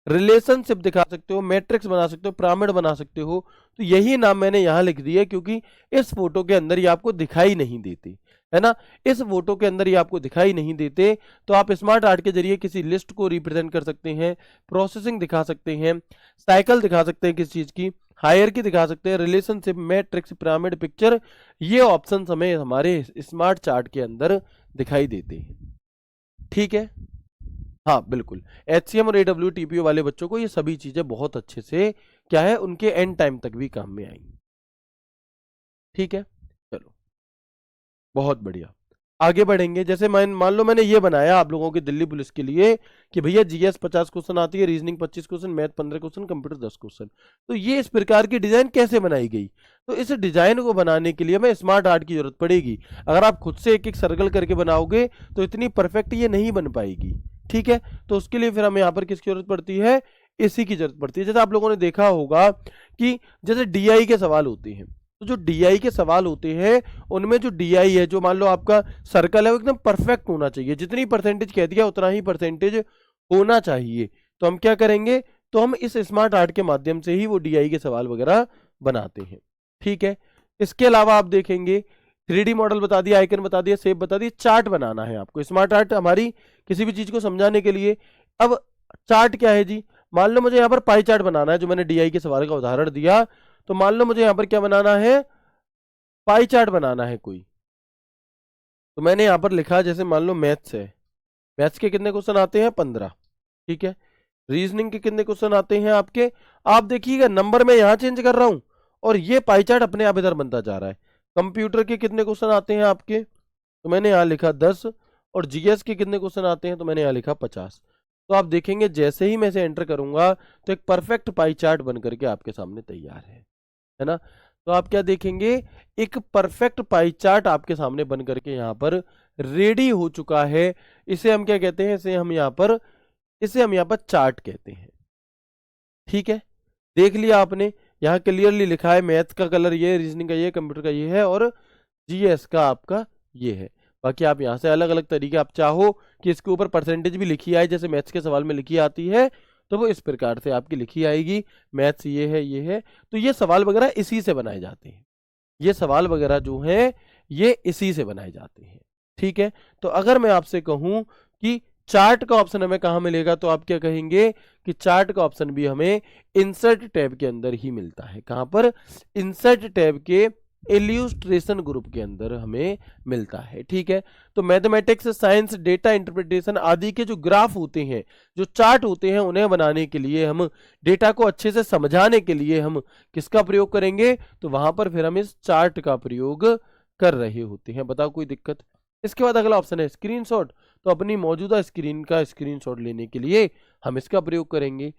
रिलेशनशिप दिखा सकते हो, मैट्रिक्स बना सकते हो, पिरामिड बना सकते हो। तो यही नाम मैंने यहाँ लिख दिया क्योंकि इस फोटो के अंदर ये आपको दिखाई नहीं देते, है ना। इस फोटो के अंदर ये आपको दिखाई नहीं देते, तो आप स्मार्ट आर्ट के जरिए किसी लिस्ट को रिप्रेजेंट कर सकते हैं, प्रोसेसिंग दिखा सकते हैं, साइकिल दिखा सकते हैं किसी चीज की, हायरार्की दिखा सकते हैं, रिलेशनशिप, मैट्रिक्स, पिरामिड, पिक्चर, ये ऑप्शन हमें हमारे स्मार्ट चार्ट के अंदर दिखाई देते हैं। ठीक है, हाँ बिल्कुल। HCM और AWTPO वाले बच्चों को ये सभी चीजें बहुत अच्छे से क्या है, उनके एंड टाइम तक भी काम में आएंगी। ठीक है, चलो बहुत बढ़िया, आगे बढ़ेंगे। जैसे मान लो मैंने ये बनाया आप लोगों की दिल्ली पुलिस के लिए कि भैया GS 50 क्वेश्चन आती है, reasoning 25 question, math 15 question, computer 10 question. तो ये इस प्रकार की डिजाइन कैसे बनाई गई, तो इस डिजाइन को बनाने के लिए हमें स्मार्ट आर्ट की जरूरत पड़ेगी। अगर आप खुद से एक एक सर्कल करके बनाओगे तो इतनी परफेक्ट ये नहीं बन पाएगी। ठीक है, तो उसके लिए फिर हमें यहाँ पर किसकी जरूरत पड़ती है, इसी की जरूरत पड़ती है। जैसे आप लोगों ने देखा होगा कि जैसे DI के सवाल होते हैं, तो जो DI के सवाल होते हैं उनमें जो DI है, जो मान लो आपका सर्कल है वो एकदम परफेक्ट होना चाहिए, जितनी परसेंटेज कह दिया उतना ही परसेंटेज होना चाहिए। तो हम क्या करेंगे, तो हम इस स्मार्ट आर्ट के माध्यम से ही वो DI के सवाल वगैरह बनाते हैं। ठीक है, इसके अलावा आप देखेंगे 3D मॉडल बता दिया, आइकन बता दिया, शेप बता दिया, चार्ट बनाना है आपको। स्मार्ट आर्ट हमारी किसी भी चीज को समझाने के लिए। अब चार्ट क्या है जी, मान लो मुझे यहाँ पर पाई चार्ट बनाना है, जो मैंने DI के सवाल का उदाहरण दिया, तो मान लो मुझे यहाँ पर क्या बनाना है, पाई चार्ट बनाना है कोई। तो मैंने यहाँ पर लिखा, जैसे मान लो मैथ्स है, मैथ्स के कितने क्वेश्चन आते हैं, 15। ठीक है, रीजनिंग के कितने क्वेश्चन आते हैं आपके, आप देखिएगा नंबर में यहाँ चेंज कर रहा हूं और ये पाई चार्ट अपने आप इधर बनता जा रहा है। कंप्यूटर के कितने क्वेश्चन आते हैं आपके, तो मैंने यहाँ लिखा 10, और GS के कितने क्वेश्चन आते हैं, तो मैंने यहाँ लिखा 50। तो आप देखेंगे जैसे ही मैं इसे एंटर करूंगा तो एक परफेक्ट पाई चार्ट बन करके आपके सामने तैयार है ना। तो आप क्या देखेंगे, एक परफेक्ट पाई चार्ट आपके सामने बन करके यहाँ पर रेडी हो चुका है। इसे हम क्या कहते हैं, इसे हम यहाँ पर चार्ट कहते हैं। ठीक है, देख लिया आपने, यहाँ क्लियरली लिखा है मैथ का कलर ये है, रीजनिंग का ये, कंप्यूटर का ये है, और GS का आपका ये है। बाकी आप यहाँ से अलग अलग तरीके, आप चाहो कि इसके ऊपर परसेंटेज भी लिखी आए, जैसे मैथ्स के सवाल में लिखी आती है, तो वो इस प्रकार से आपकी लिखी आएगी, मैथ्स ये है ये है। तो ये सवाल वगैरह इसी से बनाए जाते हैं, ये सवाल वगैरह जो हैं ये इसी से बनाए जाते हैं। ठीक है, तो अगर मैं आपसे कहूं कि चार्ट का ऑप्शन हमें कहाँ मिलेगा, तो आप क्या कहेंगे कि चार्ट का ऑप्शन भी हमें इंसर्ट टैब के अंदर ही मिलता है। कहां पर, इंसर्ट टैब के इल्यूस्ट्रेशन ग्रुप के अंदर हमें मिलता है। ठीक है, तो मैथमेटिक्स, साइंस, डेटा इंटरप्रिटेशन आदि के जो ग्राफ होते हैं, जो चार्ट होते हैं, उन्हें बनाने के लिए, हम डेटा को अच्छे से समझाने के लिए हम किसका प्रयोग करेंगे, तो वहां पर फिर हम इस चार्ट का प्रयोग कर रहे होते हैं। बताओ कोई दिक्कत। इसके बाद अगला ऑप्शन है स्क्रीनशॉट। तो अपनी मौजूदा स्क्रीन का स्क्रीनशॉट लेने के लिए हम इसका प्रयोग करेंगे।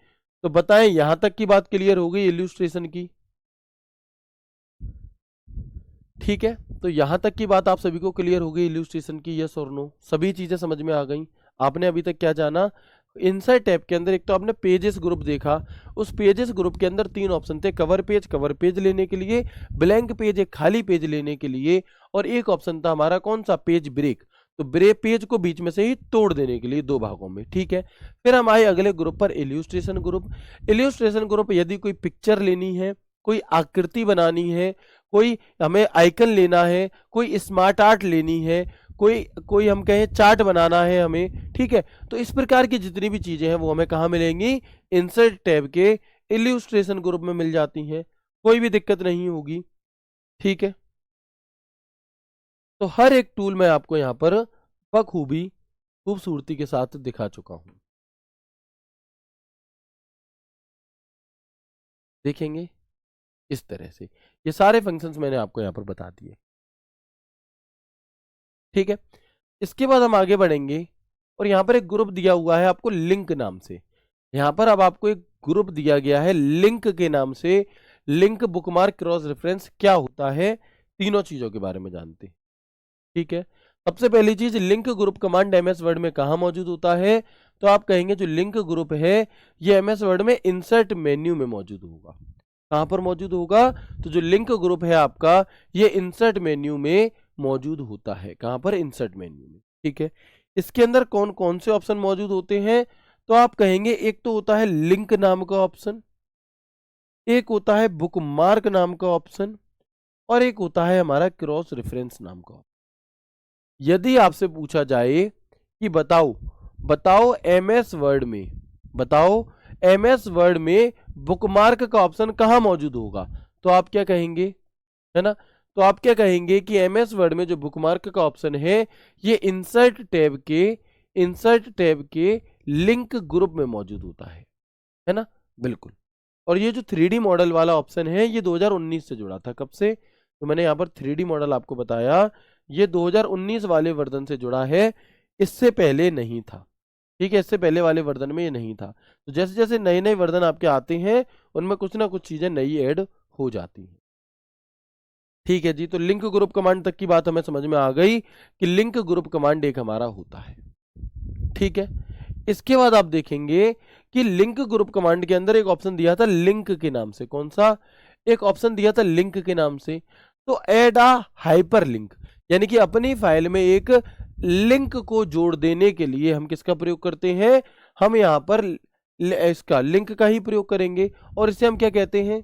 तो बताएं, यहां तक की बात क्लियर हो गई इल्यूस्ट्रेशन की। ठीक है, तो यहां तक की बात आप सभी को क्लियर हो गई इल्यूस्ट्रेशन की, यस और नो, सभी चीजें समझ में आ गई। आपने अभी तक क्या जाना, इनसाइड टैब के अंदर एक तो आपने पेजेस ग्रुप देखा, उस पेजेस ग्रुप के अंदर 3 ऑप्शन थे, कवर पेज लेने के लिए, ब्लैंक पेज एक खाली पेज लेने के लिए, और एक ऑप्शन था हमारा कौन सा, पेज ब्रेक, तो ब्रेक पेज को बीच में से ही तोड़ देने के लिए 2 भागों में। ठीक है, फिर हम आए अगले ग्रुप पर, इल्यूस्ट्रेशन ग्रुप। इल्यूस्ट्रेशन ग्रुप, यदि कोई पिक्चर लेनी है, कोई आकृति बनानी है, कोई हमें आइकन लेना है, कोई स्मार्ट आर्ट लेनी है, कोई कोई हम कहें चार्ट बनाना है हमें। ठीक है, तो इस प्रकार की जितनी भी चीजें हैं वो हमें कहाँ मिलेंगी, इंसर्ट टैब के इल्यूस्ट्रेशन ग्रुप में मिल जाती हैं, कोई भी दिक्कत नहीं होगी। ठीक है, तो हर एक टूल मैं आपको यहाँ पर बखूबी खूबसूरती के साथ दिखा चुका हूं। देखेंगे इस तरह से, ये सारे फंक्शंस मैंने आपको यहाँ पर बता दिए। ठीक है, इसके बाद हम आगे बढ़ेंगे, और यहाँ पर एक ग्रुप दिया हुआ है आपको लिंक नाम से। यहाँ पर अब आपको एक ग्रुप दिया गया है लिंक के नाम से। लिंक, बुकमार्क, क्रॉस रेफरेंस क्या होता है, तीनों चीजों के बारे में जानते हैं। ठीक है, सबसे पहली चीज, link group command MS word में कहाँ मौजूद होता है, तो आप कहेंगे जो लिंक ग्रुप है ये MS वर्ड में इंसर्ट मेन्यू में मौजूद होगा। कहां पर मौजूद होगा? तो जो लिंक ग्रुप है आपका, ये इंसर्ट मेन्यू में मौजूद होता है। कहां पर? इंसर्ट मेन्यू में। ठीक है, इसके अंदर कौन कौन से ऑप्शन मौजूद होते हैं? तो आप कहेंगे एक तो होता है लिंक नाम का ऑप्शन, एक होता है बुकमार्क नाम का ऑप्शन, और एक होता है हमारा क्रॉस रेफरेंस नाम का। यदि आपसे पूछा जाए कि बताओ एमएस वर्ड में, बताओ एमएस वर्ड में बुकमार्क का ऑप्शन कहां मौजूद होगा, तो आप क्या कहेंगे? है ना, तो आप क्या कहेंगे कि एमएस वर्ड में जो बुकमार्क का ऑप्शन है ये इंसर्ट टैब के लिंक ग्रुप में मौजूद होता है ना, बिल्कुल। और ये जो 3D मॉडल वाला ऑप्शन है ये 2019 से जुड़ा था। कब से? तो मैंने यहाँ पर 3D मॉडल आपको बताया, ये 2019 वाले वर्जन से जुड़ा है, इससे पहले नहीं था। ठीक है, इससे पहले वाले वर्जन में ये नहीं था। तो जैसे जैसे नए नए वर्जन आपके आते हैं उनमें कुछ ना कुछ चीजें नई ऐड हो जाती हैं। ठीक है जी, तो लिंक ग्रुप कमांड तक की बात हमें समझ में आ गई कि लिंक ग्रुप कमांड एक हमारा होता है। ठीक है, इसके बाद आप देखेंगे कि लिंक ग्रुप कमांड के अंदर एक ऑप्शन दिया था लिंक के नाम से। कौन सा? एक ऑप्शन दिया था लिंक के नाम से। तो ऐड आ हाइपर लिंक, यानी कि अपनी फाइल में एक लिंक को जोड़ देने के लिए हम किसका प्रयोग करते हैं? हम यहां पर इसका लिंक का ही प्रयोग करेंगे। और इसे हम क्या कहते हैं?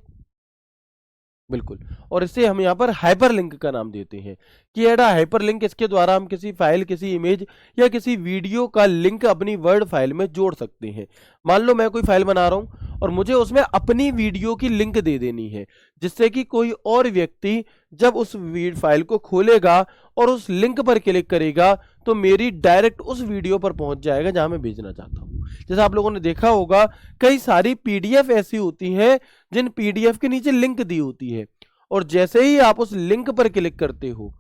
बिल्कुल, और इसे हम यहाँ पर हाइपरलिंक का नाम देते हैं कि एड हाइपरलिंक, इसके द्वारा हम किसी फाइल, किसी इमेज या किसी वीडियो का लिंक अपनी वर्ड फाइल में जोड़ सकते हैं। मान लो मैं कोई फाइल बना रहा हूं और मुझे उसमें अपनी वीडियो की लिंक दे देनी है, जिससे कि कोई और व्यक्ति जब उस फाइल को खोलेगा और उस लिंक पर क्लिक करेगा तो मेरी डायरेक्ट उस वीडियो पर पहुंच जाएगा जहां मैं भेजना चाहता हूं। जैसे आप लोगों ने देखा होगा कई सारी पीडीएफ ऐसी होती हैं जिन पीडीएफ के नीचे लिंक दी होती है, और जैसे ही आप उस लिंक पर क्लिक करते हो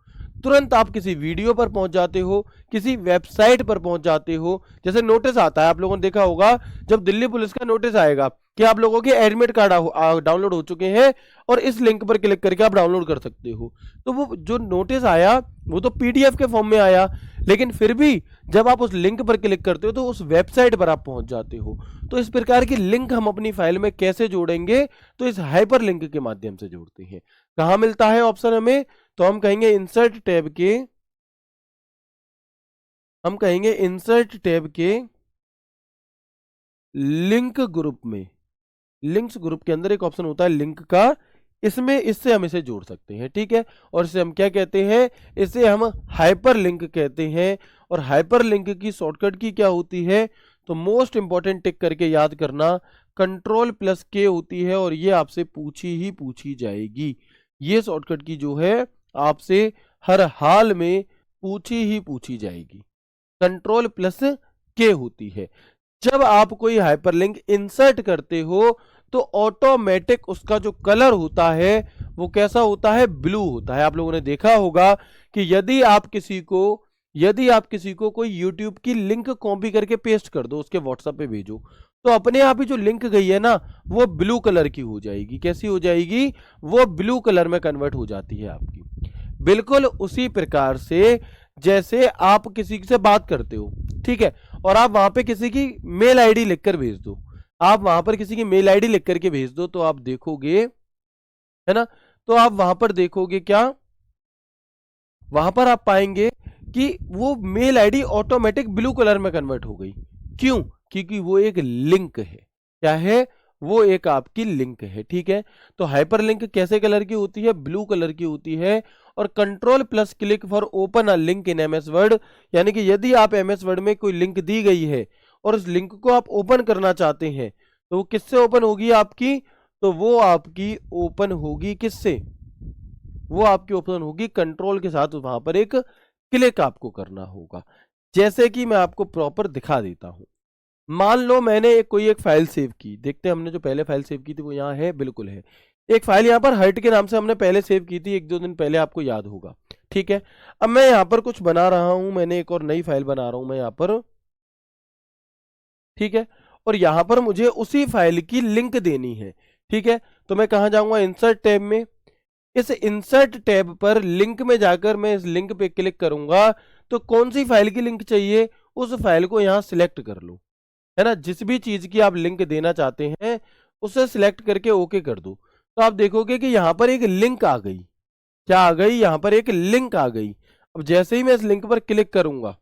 तुरंत आप किसी वीडियो पर पहुंच जाते हो, किसी वेबसाइट पर पहुंच जाते हो। जैसे नोटिस आता है, आप लोगों ने देखा होगा जब दिल्ली पुलिस का नोटिस आएगा कि आप लोगों के एडमिट कार्ड डाउनलोड हो चुके हैं और इस लिंक पर क्लिक करके आप डाउनलोड कर सकते हो। तो वो जो नोटिस आया वो तो पीडीएफ के फॉर्म में आया, लेकिन फिर भी जब आप उस लिंक पर क्लिक करते हो तो उस वेबसाइट पर आप पहुंच जाते हो। तो इस प्रकार की लिंक हम अपनी फाइल में कैसे जोड़ेंगे? तो इस हाइपर लिंक के माध्यम से जोड़ते हैं। कहां मिलता है ऑप्शन हमें? तो हम कहेंगे इंसर्ट टैब के लिंक ग्रुप में, लिंक्स ग्रुप के अंदर एक ऑप्शन होता है लिंक का, इससे हम इसे जोड़ सकते हैं। ठीक है, और इसे हम क्या कहते हैं? इसे हम हाइपर लिंक कहते हैं। और हाइपर लिंक की शॉर्टकट की क्या होती है? तो मोस्ट इंपॉर्टेंट टिक करके याद करना, Ctrl+K होती है, और ये आपसे पूछी जाएगी। ये शॉर्टकट की जो है आपसे हर हाल में पूछी जाएगी। Ctrl+K होती है। जब आप कोई हाइपरलिंक इंसर्ट करते हो तो ऑटोमेटिक उसका जो कलर होता है वो कैसा होता है? ब्लू होता है। आप लोगों ने देखा होगा कि यदि आप किसी को कोई YouTube की लिंक कॉपी करके पेस्ट कर दो, उसके व्हाट्सएप पे भेजो, तो अपने आप ही जो लिंक गई है ना वो ब्लू कलर की हो जाएगी। कैसी हो जाएगी? वो ब्लू कलर में कन्वर्ट हो जाती है आपकी। बिल्कुल उसी प्रकार से जैसे आप किसी से बात करते हो, ठीक है, और आप वहां पे किसी की मेल आईडी लिखकर भेज दो, आप वहां पर किसी की मेल आईडी लिख करके भेज दो, तो आप देखोगे, है ना, तो आप वहां पर देखोगे क्या? वहां पर आप पाएंगे कि वो mail ID automatic blue colour में कन्वर्ट हो गई। क्यों? क्योंकि वो एक लिंक है। क्या है? वो एक आपकी लिंक है। ठीक है, तो हाइपरलिंक कैसे कलर की होती है? ब्लू कलर की होती है। और Ctrl+Click for open a link in MS word, यानी कि यदि आप एमएस वर्ड में कोई लिंक दी गई है और उस लिंक को आप ओपन करना चाहते हैं तो वो किससे ओपन होगी आपकी? तो वो आपकी ओपन होगी किससे? वो आपकी ओपन होगी कंट्रोल के साथ, वहां पर एक क्लिक आपको करना होगा। जैसे कि मैं आपको प्रॉपर दिखा देता हूं। मान लो मैंने कोई एक फाइल सेव की, देखते हैं हमने जो पहले फाइल सेव की थी वो यहाँ है, बिल्कुल है। एक फाइल यहाँ पर हर्ट के नाम से हमने पहले सेव की थी, 1-2 दिन पहले, आपको याद होगा। ठीक है, अब मैं यहाँ पर कुछ बना रहा हूं, मैंने एक और नई फाइल बना रहा हूं मैं यहाँ पर। ठीक है, और यहाँ पर मुझे उसी फाइल की लिंक देनी है। ठीक है, तो मैं कहाँ जाऊंगा? इंसर्ट टैब में। इस इंसर्ट टैब पर लिंक में जाकर मैं इस लिंक पे क्लिक करूंगा तो कौन सी फाइल की लिंक चाहिए उस फाइल को यहां सिलेक्ट कर लो, है ना। जिस भी चीज की आप लिंक देना चाहते हैं उसे सिलेक्ट करके ओके कर दो। तो आप देखोगे कि यहां पर एक लिंक आ गई। क्या आ गई? यहां पर एक लिंक आ गई। अब जैसे ही मैं इस लिंक पर क्लिक करूंगा,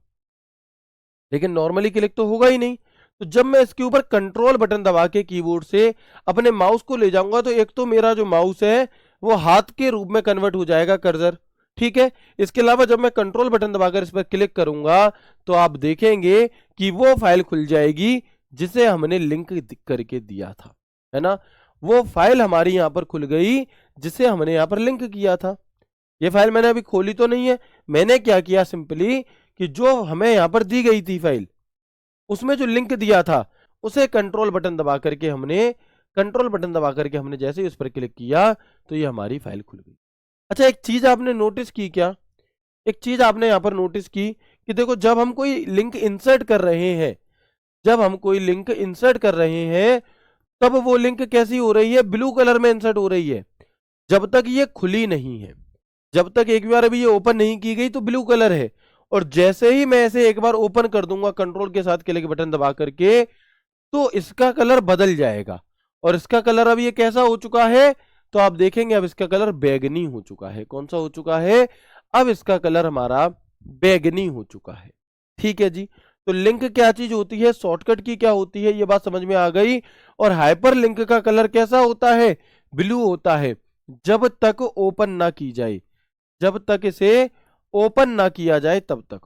लेकिन नॉर्मली क्लिक तो होगा ही नहीं, तो जब मैं इसके ऊपर कंट्रोल बटन दबा के कीबोर्ड से अपने माउस को ले जाऊंगा, तो एक तो मेरा जो माउस है वो हाथ के रूप में कन्वर्ट हो जाएगा, कर्सर। ठीक है। इसके अलावा जब मैं कंट्रोल बटन दबाकर इस पर क्लिक करूंगा, तो आप देखेंगे कि वो फाइल खुल जाएगी जिसे हमने लिंक करके दिया था, है ना। वो फाइल हमारी यहां पर खुल गई जिसे हमने यहां पर लिंक किया था। ये फाइल मैंने अभी खोली तो नहीं है। मैंने क्या किया, सिंपली कि जो हमें यहां पर दी गई थी फाइल, उसमें जो लिंक दिया था, उसे कंट्रोल बटन दबा करके हमने जैसे ही उस पर क्लिक किया, तो ये हमारी फाइल खुल गई। अच्छा, एक चीज आपने नोटिस की क्या? एक चीज आपने यहां पर नोटिस की कि देखो, जब हम कोई लिंक इंसर्ट कर रहे हैं, तब वो लिंक कैसी हो रही है? ब्लू कलर में इंसर्ट हो रही है। जब तक ये खुली नहीं है, जब तक एक बार अभी ये ओपन नहीं की गई, तो ब्लू कलर है। और जैसे ही मैं इसे एक बार ओपन कर दूंगा कंट्रोल के साथ क्लिक बटन दबा करके, तो इसका कलर बदल जाएगा। और इसका कलर अब ये कैसा हो चुका है? तो आप देखेंगे अब इसका कलर बैगनी हो चुका है। कौन सा हो चुका है? अब इसका कलर हमारा बैगनी हो चुका है। ठीक है जी। तो लिंक क्या चीज होती है, शॉर्टकट की क्या होती है, ये बात समझ में आ गई। और हाइपर लिंक का कलर कैसा होता है? ब्लू होता है, जब तक ओपन ना की जाए, जब तक इसे ओपन ना किया जाए तब तक।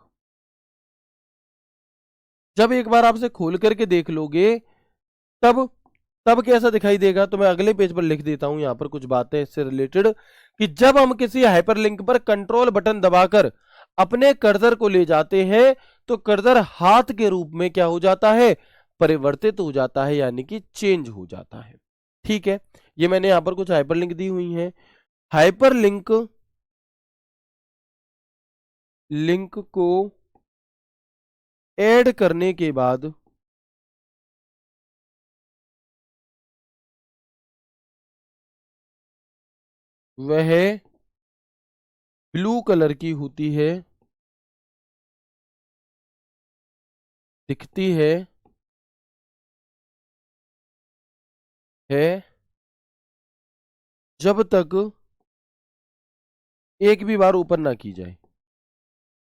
जब एक बार आप इसे खोल करके देख लोगे, तब तब कैसा दिखाई देगा? तो मैं अगले पेज पर लिख देता हूं यहां पर कुछ बातें इससे रिलेटेड, कि जब हम किसी हाइपरलिंक पर कंट्रोल बटन दबाकर अपने कर्सर को ले जाते हैं, तो कर्सर हाथ के रूप में क्या हो जाता है? परिवर्तित हो जाता है, यानी कि चेंज हो जाता है। ठीक है। ये मैंने यहां पर कुछ हाइपरलिंक दी हुई हैं। हाइपरलिंक लिंक को ऐड करने के बाद वह ब्लू कलर की होती है, दिखती है जब तक एक भी बार ओपन ना की जाए,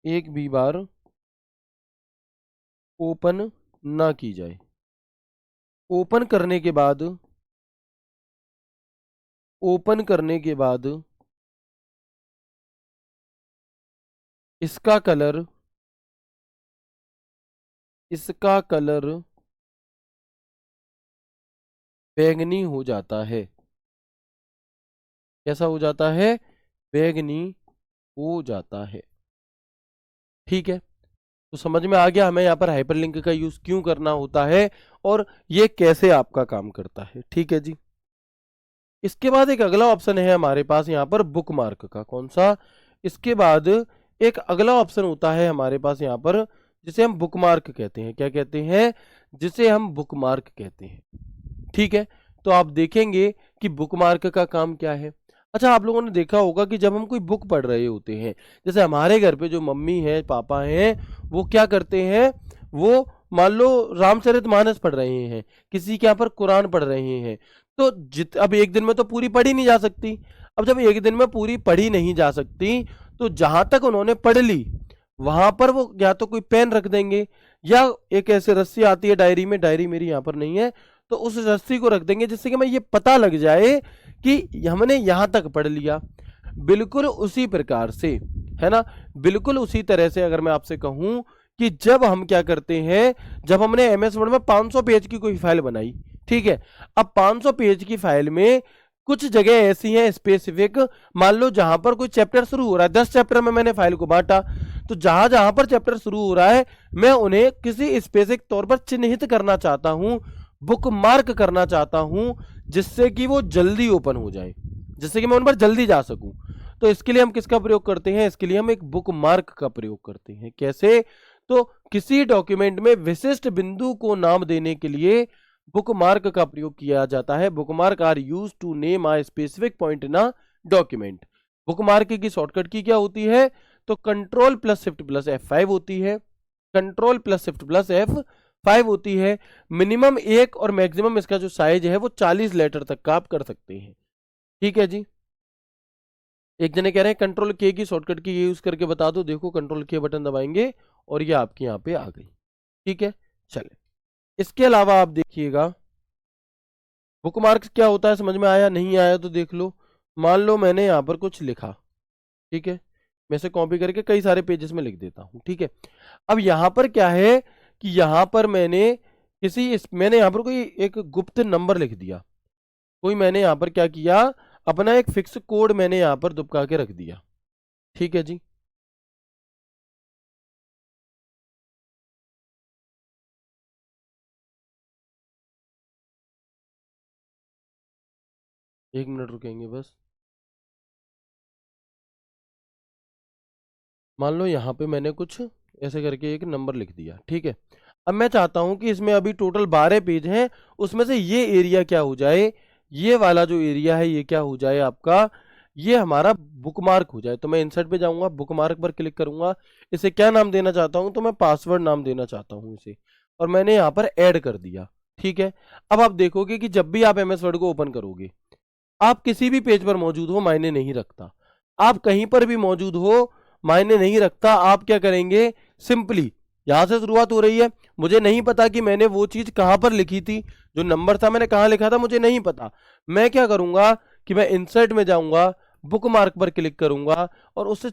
एक भी बार ओपन ना की जाए। ओपन करने के बाद ओपन करने के बाद इसका कलर इसका कलर बैंगनी हो जाता है। कैसा हो जाता है? बैंगनी हो जाता है। ठीक है। तो समझ में आ गया हमें यहाँ पर हाइपरलिंक का यूज क्यों करना होता है और ये कैसे आपका काम करता है। ठीक है जी। इसके बाद एक अगला ऑप्शन है हमारे पास यहाँ पर बुकमार्क का। कौन सा? इसके बाद एक अगला ऑप्शन होता है हमारे पास यहाँ पर, जिसे हम बुकमार्क कहते हैं। क्या कहते हैं? जिसे हम बुकमार्क कहते हैं। ठीक है। तो आप देखेंगे कि बुकमार्क का काम क्या है। अच्छा, आप लोगों ने देखा होगा कि जब हम कोई बुक पढ़ रहे होते हैं, जैसे हमारे घर पे जो मम्मी है, पापा हैं, वो क्या करते हैं, वो मान लो रामचरितमानस पढ़ रहे हैं, किसी के यहाँ पर कुरान पढ़ रहे हैं, तो अब एक दिन में तो पूरी पढ़ी नहीं जा सकती। अब जब एक दिन में पूरी पढ़ी नहीं जा सकती, तो जहां तक उन्होंने पढ़ ली, वहां पर वो या तो कोई पेन रख देंगे, या एक ऐसे रस्सी आती है डायरी में, डायरी मेरी यहाँ पर नहीं है, तो उस रस्सी को रख देंगे, जिससे कि हमें ये पता लग जाए कि हमने यहां तक पढ़ लिया। बिल्कुल उसी प्रकार से, है ना, बिल्कुल उसी तरह से अगर मैं आपसे कहूं कि जब हम क्या करते हैं, जब हमने एमएस वर्ड में 500 पेज की कोई फाइल बनाई, ठीक है, अब 500 पेज की फाइल में कुछ जगह ऐसी हैं स्पेसिफिक, मान लो जहां पर कोई चैप्टर शुरू हो रहा है, 10 चैप्टर में मैंने फाइल को बांटा, तो जहां जहां पर चैप्टर शुरू हो रहा है, मैं उन्हें किसी स्पेसिफिक तौर पर चिन्हित करना चाहता हूं, बुकमार्क करना चाहता हूं, जिससे कि वो जल्दी ओपन हो जाए, जिससे कि मैं उन पर जल्दी जा सकूं। तो इसके लिए हम किसका प्रयोग करते हैं? इसके लिए हम एक बुकमार्क का प्रयोग करते हैं। कैसे? तो किसी डॉक्यूमेंट में विशिष्ट बिंदु को नाम देने के लिए बुकमार्क का प्रयोग किया जाता है। Bookmark are used to name a specific point in a document. Bookmark की शॉर्टकट की क्या होती है? तो control plus shift plus F5 होती है। Control plus shift plus F5 होती है। मिनिमम एक और मैक्सिमम इसका जो साइज है वो 40 लेटर तक का आप कर सकते हैं। ठीक है जी। एक जने कह रहे हैं कंट्रोल के की शॉर्टकट की ये यूज करके बता दो। देखो कंट्रोल के बटन दबाएंगे और ये आपके यहाँ पे आ गई। ठीक है, चले। इसके अलावा आप देखिएगा बुकमार्क्स क्या होता है, समझ में आया नहीं आया तो देख लो। मान लो मैंने यहाँ पर कुछ लिखा, ठीक है, मैं इसे कॉपी करके कई सारे पेजेस में लिख देता हूँ। ठीक है, अब यहाँ पर क्या है कि यहाँ पर मैंने यहाँ पर कोई एक गुप्त नंबर लिख दिया। कोई मैंने यहाँ पर क्या किया, अपना एक फिक्स कोड मैंने यहाँ पर दुबका के रख दिया। ठीक है जी। एक मिनट रुकेंगे बस। मान लो यहाँ पे मैंने कुछ ऐसे करके एक नंबर लिख दिया। ठीक है, अब मैं चाहता हूं कि इसमें अभी टोटल 12 पेज हैं, उसमें से ये एरिया क्या हो जाए, ये वाला जो एरिया है ये क्या हो जाए आपका, ये हमारा बुकमार्क हो जाए। तो मैं इंसर्ट पे जाऊंगा, बुकमार्क पर क्लिक करूंगा। इसे क्या नाम देना चाहता हूं, तो मैं पासवर्ड नाम देना चाहता हूं इसे, और मैंने यहाँ पर ऐड कर दिया। ठीक है, अब आप देखोगे कि जब भी आप MS वर्ड को ओपन करोगे, आप किसी भी पेज पर मौजूद हो मायने नहीं रखता, आप कहीं पर भी मौजूद हो मायने नहीं रखता, आप क्या करेंगे, सिंपली यहां से शुरुआत हो रही है, मुझे नहीं पता कि मैंने वो चीज कहां पर लिखी थी, जो नंबर था मैंने कहां लिखा था मुझे नहीं पता। मैं क्या करूंगा कि मैं इंसर्ट में जाऊंगा, बुक मार्क पर क्लिक करूंगा और उस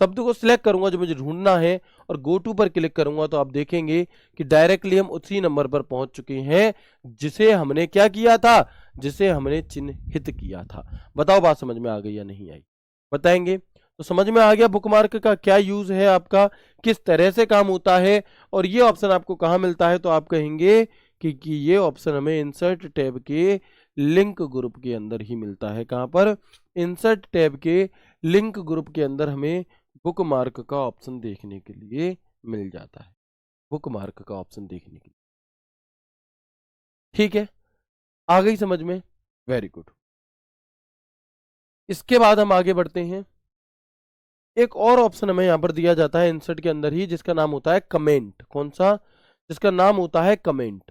शब्द को सिलेक्ट करूंगा जो मुझे ढूंढना है, और गो टू पर क्लिक करूंगा तो आप देखेंगे कि डायरेक्टली हम उसी नंबर पर पहुंच चुके हैं जिसे हमने क्या किया था, जिसे हमने चिन्हित किया था। बताओ बात समझ में आ गई या नहीं आई, बताएंगे। तो समझ में आ गया बुकमार्क का क्या यूज है आपका, किस तरह से काम होता है, और ये ऑप्शन आपको कहाँ मिलता है, तो आप कहेंगे कि ये ऑप्शन हमें इंसर्ट टैब के लिंक ग्रुप के अंदर ही मिलता है। कहाँ पर, इंसर्ट टैब के लिंक ग्रुप के अंदर हमें बुकमार्क का ऑप्शन देखने के लिए मिल जाता है, बुकमार्क का ऑप्शन देखने के लिए। ठीक है, आ गई समझ में, वेरी गुड। इसके बाद हम आगे बढ़ते हैं। एक और ऑप्शन हमें यहाँ पर दिया जाता है इंसर्ट के अंदर ही, जिसका नाम होता है कमेंट। कौन सा, जिसका नाम होता है कमेंट।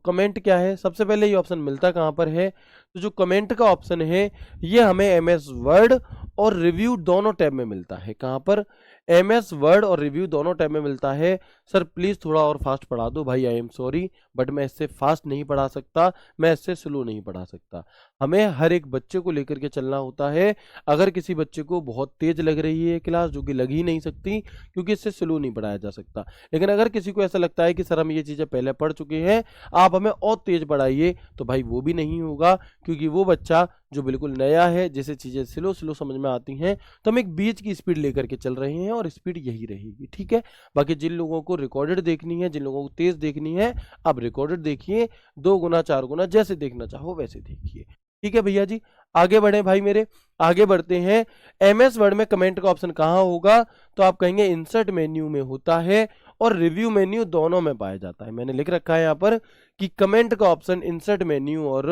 कमेंट क्या है, सबसे पहले ये ऑप्शन मिलता कहाँ पर है, तो जो कमेंट का ऑप्शन है ये हमें MS वर्ड और रिव्यू दोनों टैब में मिलता है। कहाँ पर, MS वर्ड और रिव्यू दोनों टैब में मिलता है। सर प्लीज थोड़ा और फास्ट पढ़ा दो भाई, आई एम सॉरी बट मैं इससे फास्ट नहीं पढ़ा सकता, मैं इससे स्लो नहीं पढ़ा सकता। हमें हर एक बच्चे को लेकर के चलना होता है। अगर किसी बच्चे को बहुत तेज लग रही है क्लास, जो कि लग ही नहीं सकती क्योंकि इससे स्लो नहीं पढ़ाया जा सकता, लेकिन अगर किसी को ऐसा लगता है कि सर हम ये चीजें पहले पढ़ चुके हैं, आप हमें और तेज पढ़ाइए, तो भाई वो भी नहीं होगा, क्योंकि वो बच्चा जो बिल्कुल नया है, जिसे चीजें स्लो स्लो समझ में आती हैं, तो हम एक बीच की स्पीड लेकर के चल रहे हैं और स्पीड यही रहेगी। ठीक है, बाकी जिन लोगों को रिकॉर्डेड देखनी है, जिन लोगों को तेज देखनी है, आप रिकॉर्डेड देखिए, 2 गुना 4 गुना जैसे देखना चाहो वैसे देखिए। ठीक है भैया जी, आगे बढ़े भाई मेरे, आगे बढ़ते हैं। MS वर्ड में कमेंट का ऑप्शन कहाँ होगा, तो आप कहेंगे इंसर्ट मेन्यू में होता है और रिव्यू मेन्यू दोनों में पाया जाता है। मैंने लिख रखा है यहाँ पर कि कमेंट का ऑप्शन इंसर्ट मेन्यू और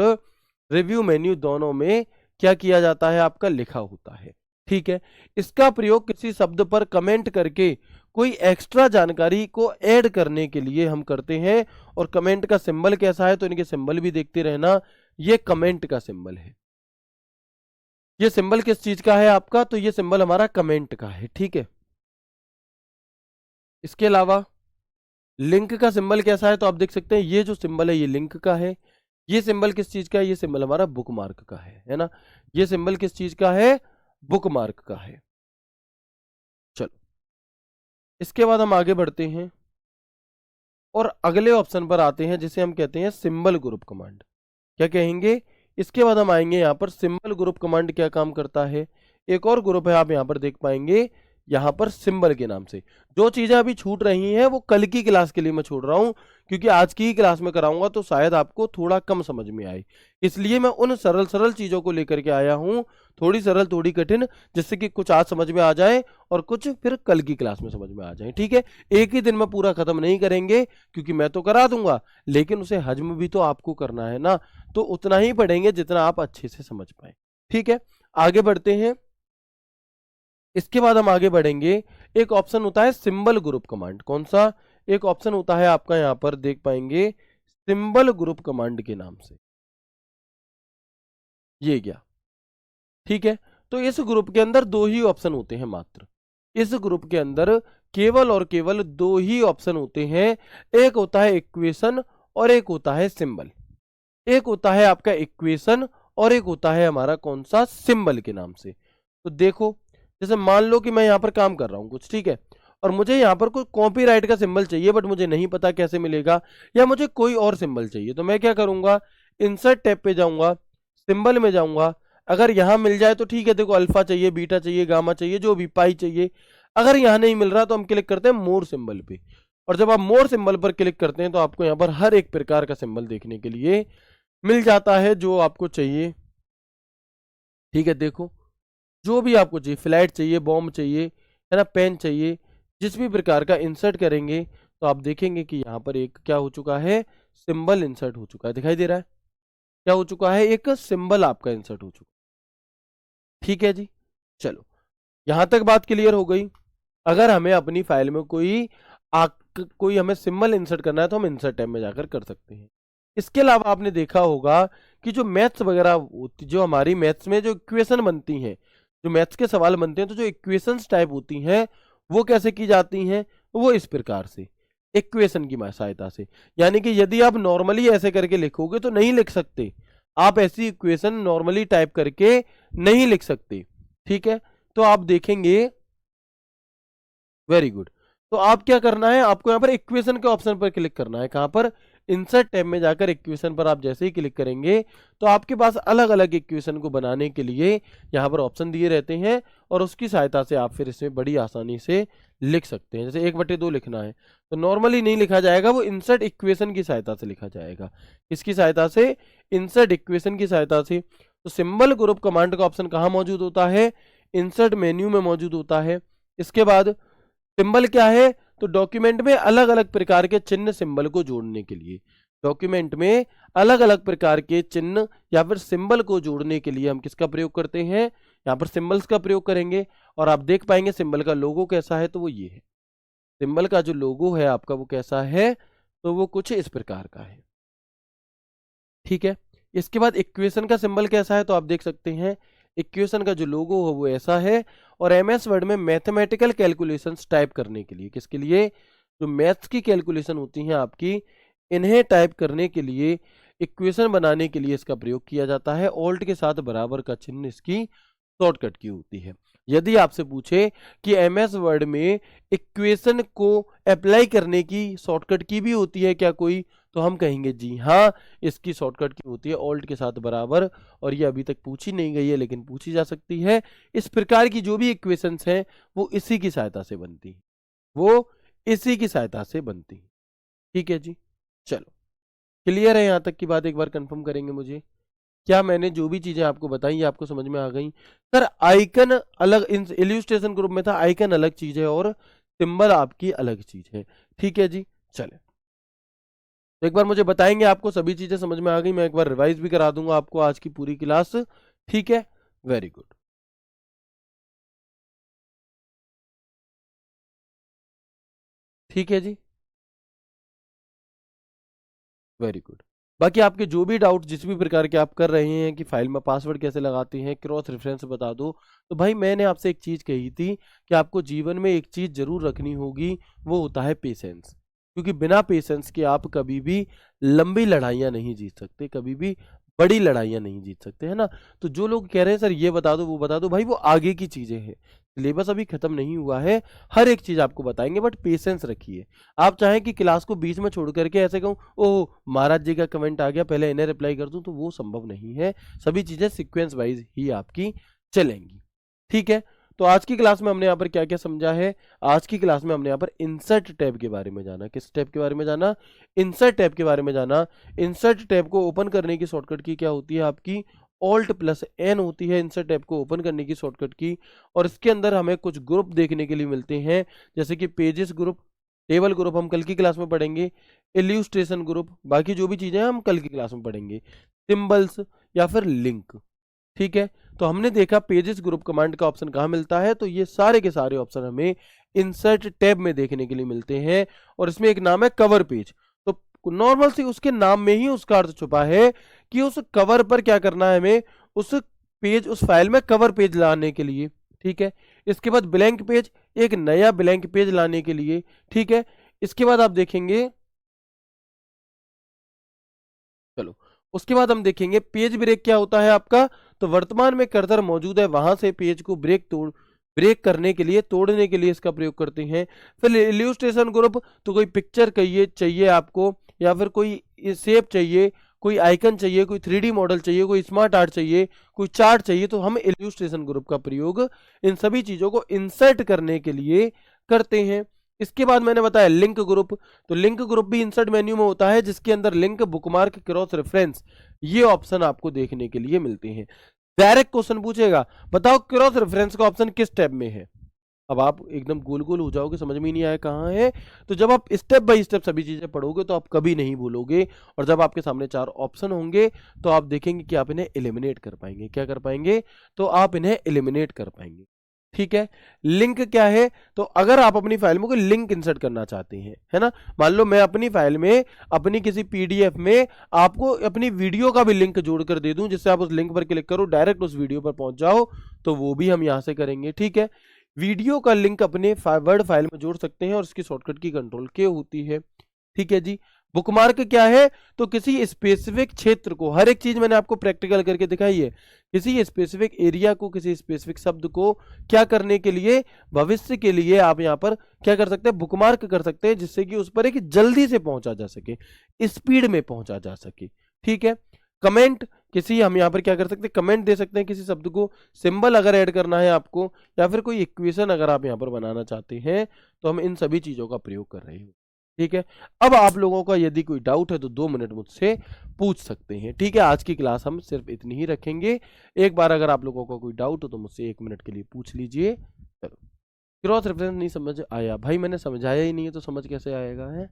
रिव्यू मेन्यू दोनों में क्या किया जाता है, आपका लिखा होता है। ठीक है, इसका प्रयोग किसी शब्द पर कमेंट करके कोई एक्स्ट्रा जानकारी को ऐड करने के लिए हम करते हैं। और कमेंट का सिंबल कैसा है, तो इनके सिंबल भी देखते रहना। ये कमेंट का सिंबल है, ये सिंबल किस चीज का है आपका, तो ये सिंबल हमारा कमेंट का है। ठीक है, इसके अलावा लिंक का सिंबल कैसा है, तो आप देख सकते हैं ये जो सिंबल है ये लिंक का है। ये सिंबल किस चीज का है, ये सिंबल हमारा बुकमार्क का है ना। ये सिंबल किस चीज का है, बुकमार्क का है। चलो, इसके बाद हम आगे बढ़ते हैं और अगले ऑप्शन पर आते हैं, जिसे हम कहते हैं सिंबल ग्रुप कमांड। क्या कहेंगे, इसके बाद हम आएंगे यहाँ पर सिंबल ग्रुप कमांड क्या काम करता है। एक और ग्रुप है, आप यहाँ पर देख पाएंगे, यहाँ पर सिंबल के नाम से। जो चीजें अभी छूट रही हैं वो कल की क्लास के लिए मैं छोड़ रहा हूँ, क्योंकि आज की ही क्लास में कराऊंगा तो शायद आपको थोड़ा कम समझ में आए, इसलिए मैं उन सरल सरल चीजों को लेकर के आया हूँ, थोड़ी सरल थोड़ी कठिन, जिससे कि कुछ आज समझ में आ जाए और कुछ फिर कल की क्लास में समझ में आ जाए। ठीक है, एक ही दिन में पूरा खत्म नहीं करेंगे, क्योंकि मैं तो करा दूंगा लेकिन उसे हजम भी तो आपको करना है ना, तो उतना ही पढ़ेंगे जितना आप अच्छे से समझ पाए। ठीक है, आगे बढ़ते हैं। इसके बाद हम आगे बढ़ेंगे, एक ऑप्शन होता है सिंबल ग्रुप कमांड। कौन सा, एक ऑप्शन होता है आपका यहां पर देख पाएंगे सिंबल ग्रुप कमांड के नाम से। ये क्या, ठीक है, तो इस ग्रुप के अंदर दो ही ऑप्शन होते हैं मात्र। इस ग्रुप के अंदर केवल और केवल दो ही ऑप्शन होते हैं। एक होता है इक्वेशन और एक होता है सिंबल। एक होता है आपका इक्वेशन और एक होता है हमारा कौन सा, सिंबल के नाम से। तो देखो, जैसे मान लो कि मैं यहाँ पर काम कर रहा हूँ कुछ, ठीक है, और मुझे यहाँ पर कोई कॉपीराइट का सिंबल चाहिए, बट मुझे नहीं पता कैसे मिलेगा, या मुझे कोई और सिंबल चाहिए, तो मैं क्या करूंगा, इंसर्ट टैब पे जाऊंगा, सिंबल में जाऊंगा। अगर यहाँ मिल जाए तो ठीक है, देखो अल्फा चाहिए, बीटा चाहिए, गामा चाहिए, जो भी, पाई चाहिए। अगर यहाँ नहीं मिल रहा तो हम क्लिक करते हैं मोर सिंबल पे, और जब आप मोर सिंबल पर क्लिक करते हैं तो आपको यहाँ पर हर एक प्रकार का सिंबल देखने के लिए मिल जाता है जो आपको चाहिए। ठीक है, देखो जो भी आपको चाहिए, फ्लैट चाहिए, बॉम्ब चाहिए, है ना, पेन चाहिए, जिस भी प्रकार का इंसर्ट करेंगे तो आप देखेंगे कि यहाँ पर एक क्या हो चुका है, सिंबल इंसर्ट हो चुका है, दिखाई दे रहा है, क्या हो चुका है, एक सिंबल आपका इंसर्ट हो चुका है। ठीक है जी, चलो यहां तक बात क्लियर हो गई। अगर हमें अपनी फाइल में कोई हमें सिंबल इंसर्ट करना है तो हम इंसर्ट टैब में जाकर कर सकते हैं। इसके अलावा आपने देखा होगा कि जो मैथ्स वगैरह जो हमारी मैथ्स में जो इक्वेशन बनती हैं, जो मैथ्स के सवाल बनते हैं, तो जो इक्वेशंस टाइप होती हैं वो कैसे की जाती हैं, वो इस प्रकार से, इक्वेशन की सहायता से। यानी कि यदि आप नॉर्मली ऐसे करके लिखोगे तो नहीं लिख सकते, आप ऐसी इक्वेशन नॉर्मली टाइप करके नहीं लिख सकते। ठीक है, तो आप देखेंगे, वेरी गुड, तो आप क्या करना है, आपको यहाँ पर इक्वेशन के ऑप्शन पर क्लिक करना है। कहां पर, इंसर्ट टैब में जाकर इक्वेशन पर आप जैसे ही क्लिक करेंगे तो आपके पास अलग अलग इक्वेशन को बनाने के लिए यहाँ पर ऑप्शन दिए रहते हैं, और उसकी सहायता से आप फिर इसमें बड़ी आसानी से लिख सकते हैं। जैसे 1/2 लिखना है तो नॉर्मली नहीं लिखा जाएगा, वो इंसर्ट इक्वेशन की सहायता से लिखा जाएगा। किसकी सहायता से, इंसर्ट इक्वेशन की सहायता से। तो सिंबल ग्रुप कमांड का ऑप्शन कहाँ मौजूद होता है, इंसर्ट मेन्यू में मौजूद होता है। इसके बाद सिंबल क्या है, तो डॉक्यूमेंट में अलग अलग प्रकार के चिन्ह सिंबल को जोड़ने के लिए, डॉक्यूमेंट में अलग अलग प्रकार के चिन्ह या फिर सिंबल को जोड़ने के लिए हम किसका प्रयोग करते हैं, यहाँ पर सिंबल्स का प्रयोग करेंगे। और आप देख पाएंगे सिंबल का लोगो कैसा है, तो वो ये है, सिंबल का जो लोगो है आपका वो कैसा है, तो वो कुछ इस प्रकार का है। ठीक है, इसके बाद इक्वेशन का सिंबल कैसा है, तो आप देख सकते हैं इक्वेशन का जो लोगो है वो ऐसा है। और एमएस वर्ड में मैथमेटिकल कैलकुलेशंस टाइप करने के लिए, किसके लिए, जो मैथ्स की कैलकुलेशन होती हैं आपकी, इन्हें टाइप करने के लिए, इक्वेशन बनाने के लिए इसका प्रयोग किया जाता है। ऑल्ट के साथ बराबर का चिन्ह इसकी शॉर्टकट की होती है। यदि आपसे पूछे कि एमएस वर्ड में इक्वेशन को अप्लाई करने की शॉर्टकट की भी होती है क्या कोई, तो हम कहेंगे जी हाँ, इसकी शॉर्टकट की होती है ऑल्ट के साथ बराबर। और ये अभी तक पूछी नहीं गई है लेकिन पूछी जा सकती है। इस प्रकार की जो भी इक्वेशंस हैं वो इसी की सहायता से बनती हैं, वो इसी की सहायता से बनती हैं। ठीक है जी, चलो क्लियर है, यहाँ तक की बात एक बार कंफर्म करेंगे मुझे, क्या मैंने जो भी चीजें आपको बताई ये आपको समझ में आ गई। सर आइकन अलग, इल्यूस्ट्रेशन ग्रुप में था, आइकन अलग चीज है और सिंबल आपकी अलग चीज है। ठीक है जी, चले तो एक बार मुझे बताएंगे आपको सभी चीजें समझ में आ गई, मैं एक बार रिवाइज भी करा दूंगा आपको आज की पूरी क्लास। ठीक है, वेरी गुड, ठीक है जी, वेरी गुड। बाकी आपके जो भी डाउट जिस भी प्रकार के आप कर रहे हैं कि फाइल में पासवर्ड कैसे लगाते हैं, क्रॉस रेफरेंस बता दो, तो भाई मैंने आपसे एक चीज कही थी कि आपको जीवन में एक चीज जरूर रखनी होगी, वो होता है पेशेंस। क्योंकि बिना पेशेंस के आप कभी भी लंबी लड़ाइयां नहीं जीत सकते, कभी भी बड़ी लड़ाइयां नहीं जीत सकते, है ना। तो जो लोग कह रहे हैं सर ये बता दो वो बता दो, भाई वो आगे की चीजें हैं, सिलेबस अभी खत्म नहीं हुआ है, हर एक चीज आपको बताएंगे, बट पेशेंस रखिए। आप चाहें कि क्लास को बीच में छोड़ करके ऐसे कहूँ ओह महाराज जी का कमेंट आ गया पहले इन्हें रिप्लाई कर दूं, तो वो संभव नहीं है। सभी चीजें सीक्वेंस वाइज ही आपकी चलेंगी। ठीक है, तो आज की क्लास में हमने यहाँ पर क्या क्या समझा है, आज की क्लास में हमने यहाँ पर इंसर्ट टैब के बारे में जाना। किस टैब के बारे में जाना, इंसर्ट टैब के बारे में जाना। इंसर्ट टैब को ओपन करने की शॉर्टकट की क्या होती है आपकी, Alt+N होती है इंसर्ट टैब को ओपन करने की शॉर्टकट की। और इसके अंदर हमें कुछ ग्रुप देखने के लिए मिलते हैं, जैसे कि पेजेस ग्रुप, टेबल ग्रुप हम कल की क्लास में पढ़ेंगे, इल्यूस्ट्रेशन ग्रुप, बाकी जो भी चीजें हम कल की क्लास में पढ़ेंगे, सिंबल्स या फिर लिंक। ठीक है, तो हमने देखा पेजेस ग्रुप कमांड का ऑप्शन कहाँ मिलता है, तो ये सारे के सारे ऑप्शन हमें इंसर्ट टैब में देखने के लिए मिलते हैं। और इसमें एक नाम है कवर पेज, तो नॉर्मल से उसके नाम में ही उसका अर्थ छुपा है कि उस कवर पर क्या करना है, हमें उस पेज उस फाइल में कवर पेज लाने के लिए, ठीक है। इसके बाद ब्लैंक पेज, एक नया ब्लैंक पेज लाने के लिए, ठीक है। इसके बाद आप देखेंगे, चलो उसके बाद हम देखेंगे पेज ब्रेक क्या होता है आपका। तो वर्तमान में कर्सर मौजूद है, वहां से पेज को ब्रेक करने के लिए, तोड़ने के लिए इसका प्रयोग करते हैं। फिर इल्यूस्ट्रेशन ग्रुप, तो कोई पिक्चर चाहिए आपको, या फिर कोई शेप चाहिए, कोई आइकन चाहिए, कोई 3D मॉडल चाहिए, कोई स्मार्ट आर्ट चाहिए, कोई चार्ट चाहिए, तो हम इल्यूस्ट्रेशन ग्रुप का प्रयोग इन सभी चीजों को इंसर्ट करने के लिए करते हैं। इसके बाद मैंने बताया लिंक ग्रुप, तो लिंक ग्रुप भी इंसर्ट मेन्यू में होता है, जिसके अंदर लिंक, बुकमार्क, क्रॉस रेफरेंस, ये ऑप्शन आपको देखने के लिए मिलते हैं। डायरेक्ट क्वेश्चन पूछेगा, बताओ क्रॉस रेफरेंस का ऑप्शन किस टैब में है। अब आप एकदम गोल गोल हो जाओगे, समझ में नहीं आया कहाँ है। तो जब आप स्टेप बाय स्टेप सभी चीजें पढ़ोगे तो आप कभी नहीं भूलोगे, और जब आपके सामने 4 ऑप्शन होंगे तो आप देखेंगे कि आप इन्हें एलिमिनेट कर पाएंगे। क्या कर पाएंगे? तो आप इन्हें एलिमिनेट कर पाएंगे, ठीक है। लिंक क्या है? तो अगर आप अपनी फाइल में कोई लिंक इंसर्ट करना चाहते हैं, है ना, मान लो मैं अपनी फाइल में, अपनी किसी पीडीएफ में आपको अपनी वीडियो का भी लिंक जोड़कर दे दूं, जिससे आप उस लिंक पर क्लिक करो, डायरेक्ट उस वीडियो पर पहुंच जाओ, तो वो भी हम यहां से करेंगे, ठीक है। वीडियो का लिंक अपने वर्ड फाइल में जोड़ सकते हैं, और इसकी शॉर्टकट की कंट्रोल के होती है, ठीक है जी। बुकमार्क क्या है? तो किसी स्पेसिफिक क्षेत्र को, हर एक चीज मैंने आपको प्रैक्टिकल करके दिखाई है, किसी स्पेसिफिक एरिया को, किसी स्पेसिफिक शब्द को क्या करने के लिए, भविष्य के लिए आप यहां पर क्या कर सकते हैं? बुकमार्क कर सकते हैं, जिससे कि उस पर एक जल्दी से पहुंचा जा सके, स्पीड में पहुंचा जा सके, ठीक है। कमेंट, किसी हम यहाँ पर क्या कर सकते हैं? कमेंट दे सकते हैं किसी शब्द को, सिंबल अगर ऐड करना है आपको, या फिर कोई इक्वेशन अगर आप यहाँ पर बनाना चाहते हैं, तो हम इन सभी चीजों का प्रयोग कर रहे हैं, ठीक है। अब आप लोगों का यदि कोई डाउट है तो 2 मिनट मुझसे पूछ सकते हैं, ठीक है। आज की क्लास हम सिर्फ इतनी ही रखेंगे। एक बार अगर आप लोगों का कोई डाउट हो तो मुझसे 1 मिनट के लिए पूछ लीजिए। चलो, क्रॉस रेफरेंस नहीं समझ आया भाई, मैंने समझाया ही नहीं है तो समझ कैसे आएगा है?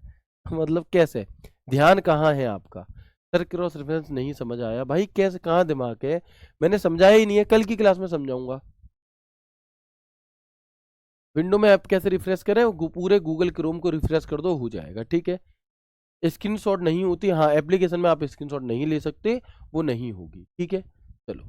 मतलब कैसे, ध्यान कहाँ है आपका? सर क्रॉस रेफरेंस नहीं समझ आया भाई, कैसे, कहाँ दिमाग है? मैंने समझाया ही नहीं है, कल की क्लास में समझाऊंगा। विंडो में ऐप कैसे रिफ्रेश करें? पूरे गूगल क्रोम को रिफ्रेश कर दो, हो जाएगा, ठीक है। स्क्रीनशॉट नहीं होती, हाँ एप्लीकेशन में आप स्क्रीनशॉट नहीं ले सकते, वो नहीं होगी, ठीक है। चलो,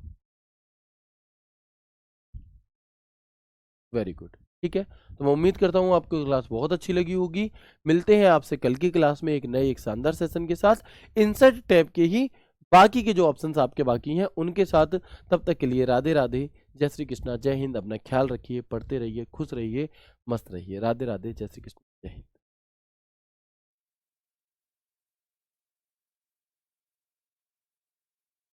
वेरी गुड, ठीक है। तो मैं उम्मीद करता हूँ आपको क्लास बहुत अच्छी लगी होगी। मिलते हैं आपसे कल की क्लास में एक नए, एक शानदार सेशन के साथ, इंसर्ट टैब के ही बाकी के जो ऑप्शंस आपके बाकी हैं उनके साथ। तब तक के लिए राधे राधे, जय श्री कृष्णा, जय हिंद। अपना ख्याल रखिए, पढ़ते रहिए, खुश रहिए, मस्त रहिए। राधे राधे, जय श्री कृष्ण, जय हिंद।